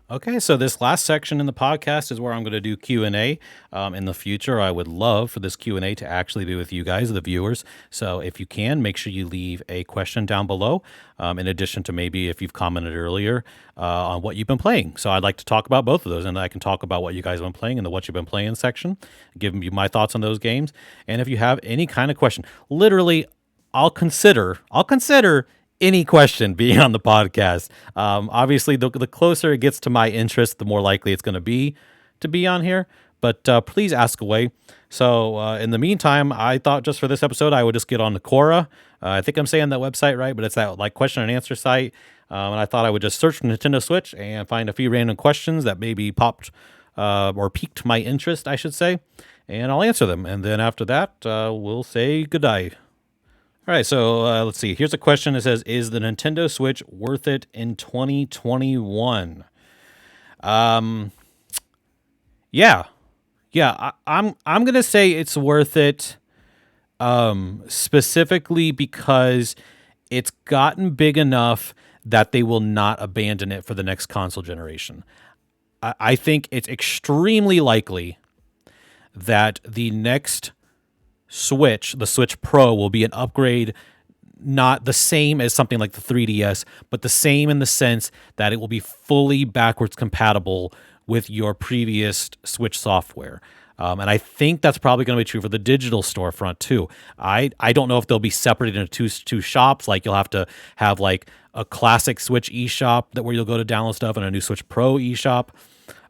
Okay, so this last section in the podcast is where I'm going to do Q&A. In the future, I would love for this Q&A to actually be with you guys, the viewers. So if you can, make sure you leave a question down below, in addition to maybe if you've commented earlier on what you've been playing. So I'd like to talk about both of those, and I can talk about what you guys have been playing in the What You've Been Playing section, give you my thoughts on those games. And if you have any kind of question, literally, I'll consider any question being on the podcast. Obviously, the closer it gets to my interest, the more likely it's going to be on here. But please ask away. So in the meantime, I thought just for this episode, I would just get on the Quora. I think I'm saying that website right, but it's that like question and answer site. And I thought I would just search for Nintendo Switch and find a few random questions that maybe popped or piqued my interest, I should say. And I'll answer them. And then after that, we'll say goodbye. All right, so let's see. Here's a question that says, is the Nintendo Switch worth it in 2021? Yeah. I'm going to say it's worth it specifically because it's gotten big enough that they will not abandon it for the next console generation. I think it's extremely likely that the next Switch, the Switch Pro, will be an upgrade, not the same as something like the 3DS, but the same in the sense that it will be fully backwards compatible with your previous Switch software. And I think that's probably going to be true for the digital storefront too. I don't know if they'll be separated into two shops. Like you'll have to have like a classic Switch eShop where you'll go to download stuff and a new Switch Pro eShop.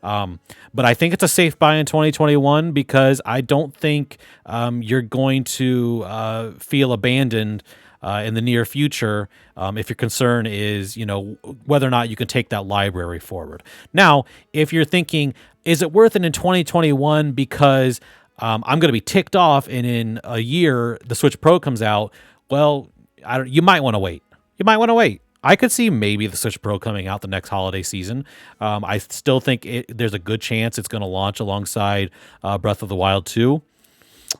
But I think it's a safe buy in 2021 because I don't think you're going to feel abandoned in the near future if your concern is, whether or not you can take that library forward. Now, if you're thinking, is it worth it in 2021 because I'm going to be ticked off and in a year the Switch Pro comes out, well, you might want to wait. I could see maybe the Switch Pro coming out the next holiday season. I still think there's a good chance it's going to launch alongside Breath of the Wild 2.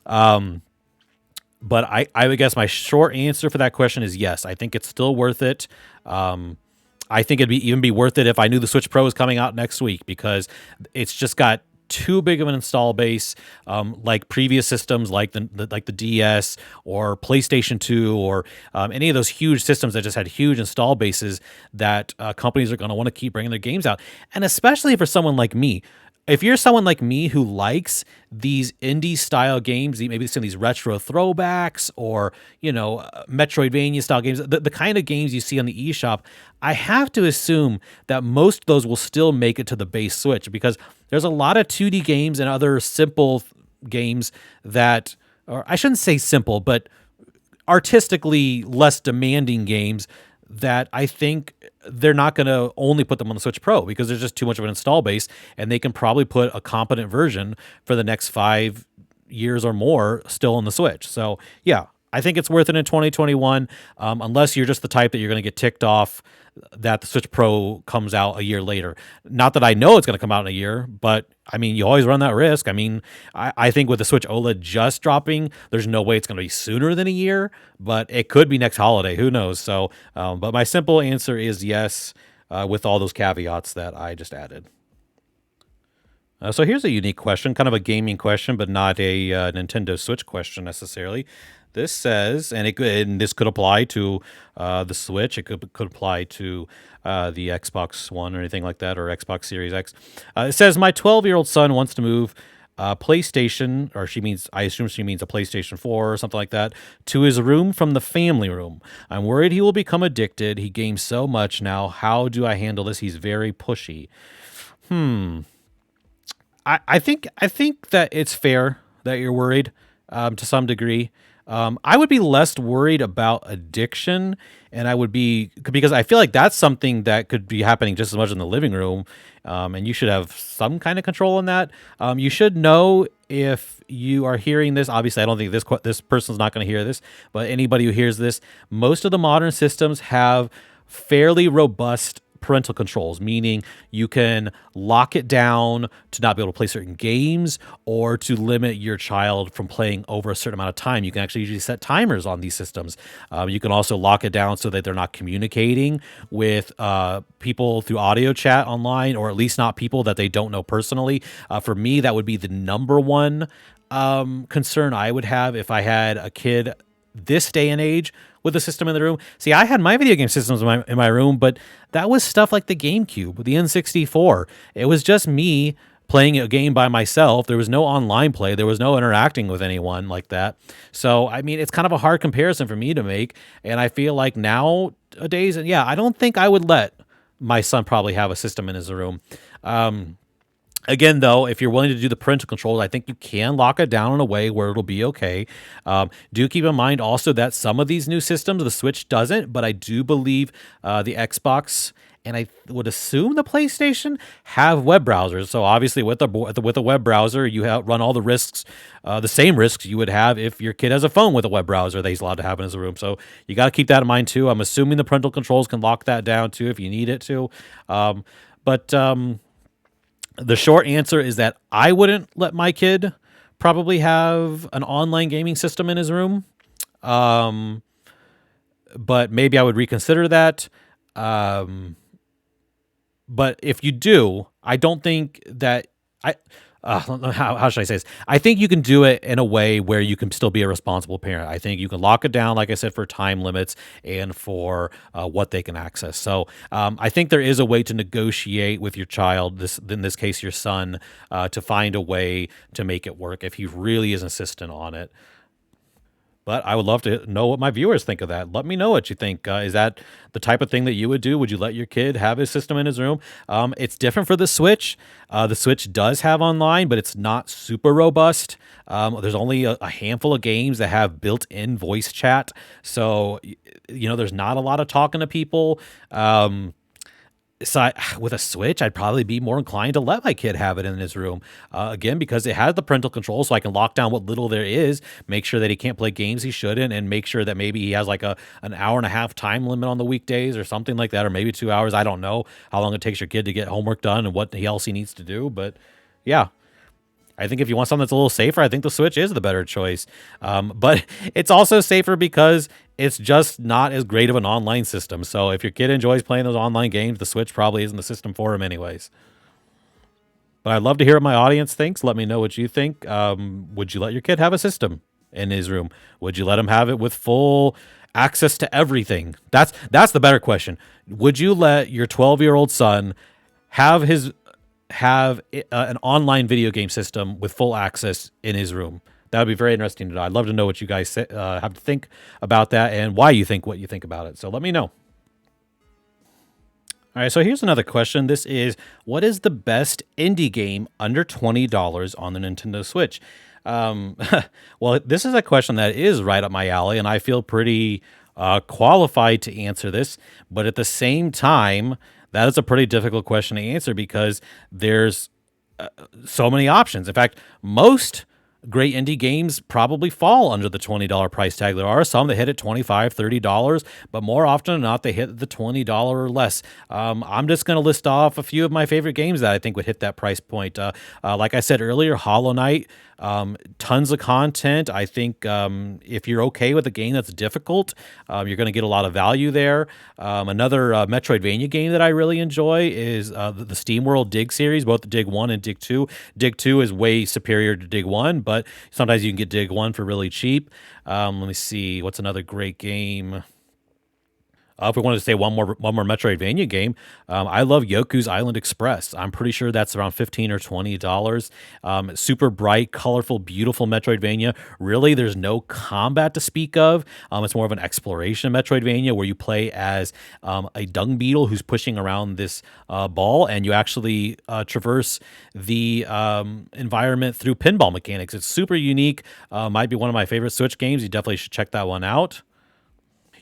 But I would guess my short answer for that question is yes. I think it's still worth it. I think it'd even be worth it if I knew the Switch Pro is coming out next week because it's just got too big of an install base, like previous systems, like the DS or PlayStation 2 or any of those huge systems that just had huge install bases that companies are going to want to keep bringing their games out. And especially for someone like me, if you're someone like me who likes these indie style games, maybe some of these retro throwbacks or, Metroidvania style games, the kind of games you see on the eShop, I have to assume that most of those will still make it to the base Switch because there's a lot of 2D games and other simple games that, or I shouldn't say simple, but artistically less demanding games that I think they're not going to only put them on the Switch Pro because there's just too much of an install base and they can probably put a competent version for the next 5 years or more still on the Switch. So yeah, I think it's worth it in 2021 unless you're just the type that you're going to get ticked off that the Switch Pro comes out a year later. Not that I know it's going to come out in a year, but I mean, you always run that risk. I mean, I think with the Switch OLED just dropping, there's no way it's going to be sooner than a year, but it could be next holiday. Who knows? So, but my simple answer is yes, with all those caveats that I just added. So here's a unique question, kind of a gaming question, but not a Nintendo Switch question necessarily. This says, and this could apply to the Switch. It could apply to the Xbox One or anything like that, or Xbox Series X. It says, my 12-year-old son wants to move PlayStation, or I assume she means a PlayStation 4 or something like that, to his room from the family room. I'm worried he will become addicted. He games so much now. How do I handle this? He's very pushy. I think that it's fair that you're worried. to some degree. I would be less worried about addiction, and I would be because I feel like that's something that could be happening just as much in the living room, and you should have some kind of control on that. You should know if you are hearing this. Obviously, I don't think this person's not going to hear this, but anybody who hears this, most of the modern systems have fairly robust parental controls, meaning you can lock it down to not be able to play certain games or to limit your child from playing over a certain amount of time. You can actually usually set timers on these systems. You can also lock it down so that they're not communicating with people through audio chat online, or at least not people that they don't know personally. For me, that would be the number one concern I would have if I had a kid this day and age with a system in the room. See, I had my video game systems in my room, but that was stuff like the GameCube, the N64. It was just me playing a game by myself. There was no online play. There was no interacting with anyone like that. So, I mean, it's kind of a hard comparison for me to make. And I feel like nowadays, and yeah, I don't think I would let my son probably have a system in his room. Again, though, if you're willing to do the parental controls, I think you can lock it down in a way where it'll be okay. Do keep in mind also that some of these new systems, the Switch doesn't, but I do believe the Xbox and I would assume the PlayStation have web browsers. So obviously, with a web browser, you run all the risks, the same risks you would have if your kid has a phone with a web browser that he's allowed to have in his room. So you got to keep that in mind too. I'm assuming the parental controls can lock that down too if you need it to. But the short answer is that I wouldn't let my kid probably have an online gaming system in his room. But maybe I would reconsider that. But if you do, I don't think that how should I say this? I think you can do it in a way where you can still be a responsible parent. I think you can lock it down, like I said, for time limits and for what they can access. So I think there is a way to negotiate with your child, in this case, your son, to find a way to make it work if he really is insistent on it. But I would love to know what my viewers think of that. Let me know what you think. Is that the type of thing that you would do? Would you let your kid have his system in his room? It's different for the Switch. The Switch does have online, but it's not super robust. There's only a handful of games that have built-in voice chat. So, there's not a lot of talking to people. So with a Switch, I'd probably be more inclined to let my kid have it in his room. Again, because it has the parental control, so I can lock down what little there is, make sure that he can't play games he shouldn't, and make sure that maybe he has like an hour and a half time limit on the weekdays or something like that, or maybe 2 hours. I don't know how long it takes your kid to get homework done and what else he needs to do. But yeah, I think if you want something that's a little safer, I think the Switch is the better choice. But it's also safer because it's just not as great of an online system. So if your kid enjoys playing those online games, the Switch probably isn't the system for him anyways. But I'd love to hear what my audience thinks. Let me know what you think. Would you let your kid have a system in his room? Would you let him have it with full access to everything? That's the better question. Would you let your 12-year-old son have an online video game system with full access in his room? That would be very interesting to know. I'd love to know what you guys have to think about that and why you think what you think about it. So let me know. All right, so here's another question. This is, what is the best indie game under $20 on the Nintendo Switch? Well, this is a question that is right up my alley, and I feel pretty qualified to answer this. But at the same time, that is a pretty difficult question to answer because there's so many options. In fact, most great indie games probably fall under the $20 price tag. There are some that hit at $25, $30, but more often than not, they hit the $20 or less. I'm just going to list off a few of my favorite games that I think would hit that price point. Like I said earlier, Hollow Knight, tons of content. I think if you're okay with a game that's difficult, you're going to get a lot of value there. Another Metroidvania game that I really enjoy is the SteamWorld Dig series, both the Dig 1 and Dig 2. Dig 2 is way superior to Dig 1, but sometimes you can get Dig 1 for really cheap. Let me see. What's another great game? If we wanted to say one more Metroidvania game, I love Yoku's Island Express. I'm pretty sure that's around $15 or $20. Super bright, colorful, beautiful Metroidvania. Really, there's no combat to speak of. It's more of an exploration Metroidvania where you play as a dung beetle who's pushing around this ball, and you actually traverse the environment through pinball mechanics. It's super unique. Might be one of my favorite Switch games. You definitely should check that one out.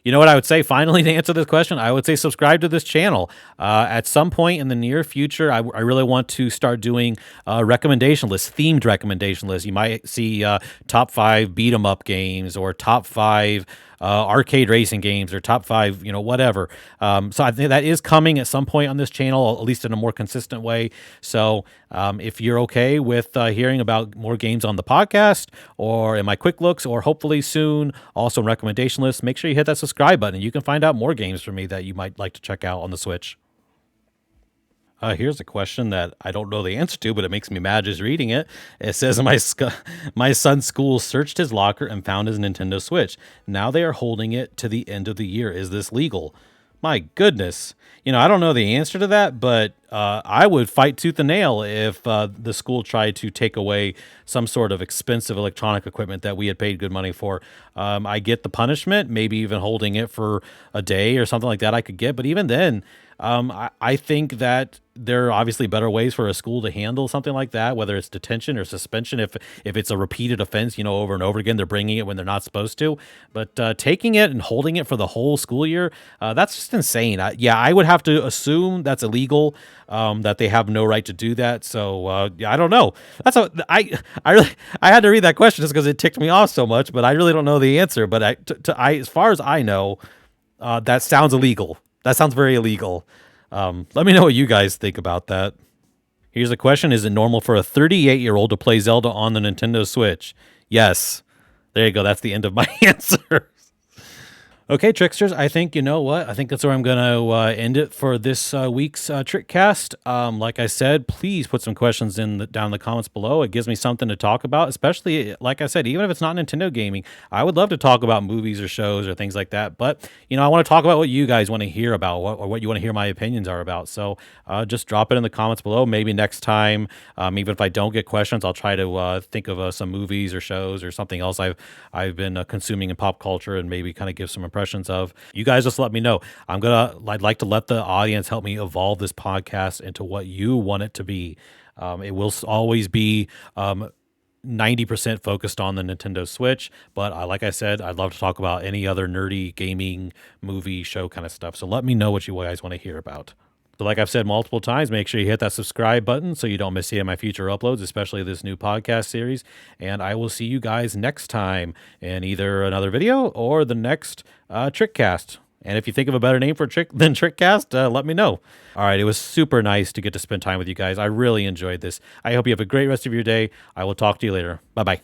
You know what I would say finally to answer this question? I would say subscribe to this channel. At some point in the near future, I really want to start doing recommendation lists, themed recommendation lists. You might see top 5 beat 'em up games or top 5 arcade racing games or top 5, whatever. So I think that is coming at some point on this channel, at least in a more consistent way. So if you're okay with hearing about more games on the podcast or in my quick looks, or hopefully soon also in recommendation lists, make sure you hit that subscribe button. You can find out more games from me that you might like to check out on the Switch. Here's a question that I don't know the answer to, but it makes me mad just reading it. It says, my son's school searched his locker and found his Nintendo Switch. Now they are holding it to the end of the year. Is this legal? My goodness. I don't know the answer to that, but I would fight tooth and nail if the school tried to take away some sort of expensive electronic equipment that we had paid good money for. I get the punishment, maybe even holding it for a day or something like that I could get. But even then, I think that there are obviously better ways for a school to handle something like that, whether it's detention or suspension. If it's a repeated offense, over and over again, they're bringing it when they're not supposed to. But taking it and holding it for the whole school year, that's just insane. I would have to assume that's illegal, that they have no right to do that. So I don't know. I had to read that question just because it ticked me off so much, but I really don't know the answer. But as far as I know, that sounds illegal. That sounds very illegal. Let me know what you guys think about that. Here's a question. Is it normal for a 38-year-old to play Zelda on the Nintendo Switch? Yes. There you go. That's the end of my answer. Okay, Tricksters, I think, you know what? I think that's where I'm going to end it for this week's Trickcast. Like I said, please put some questions down in the comments below. It gives me something to talk about, especially, like I said, even if it's not Nintendo gaming. I would love to talk about movies or shows or things like that. But, I want to talk about what you guys want to hear about, or what you want to hear my opinions are about. So just drop it in the comments below. Maybe next time, even if I don't get questions, I'll try to think of some movies or shows or something else I've been consuming in pop culture, and maybe kind of give some impressions of. You guys just let me know. I'd like to let the audience help me evolve this podcast into what you want it to be. It will always be 90% focused on the Nintendo Switch, but like I said, I'd love to talk about any other nerdy gaming, movie, show kind of stuff. So let me know what you guys want to hear about. So like I've said multiple times, make sure you hit that subscribe button so you don't miss any of my future uploads, especially this new podcast series. And I will see you guys next time in either another video or the next Trickcast. And if you think of a better name than Trickcast, let me know. All right, it was super nice to get to spend time with you guys. I really enjoyed this. I hope you have a great rest of your day. I will talk to you later. Bye-bye.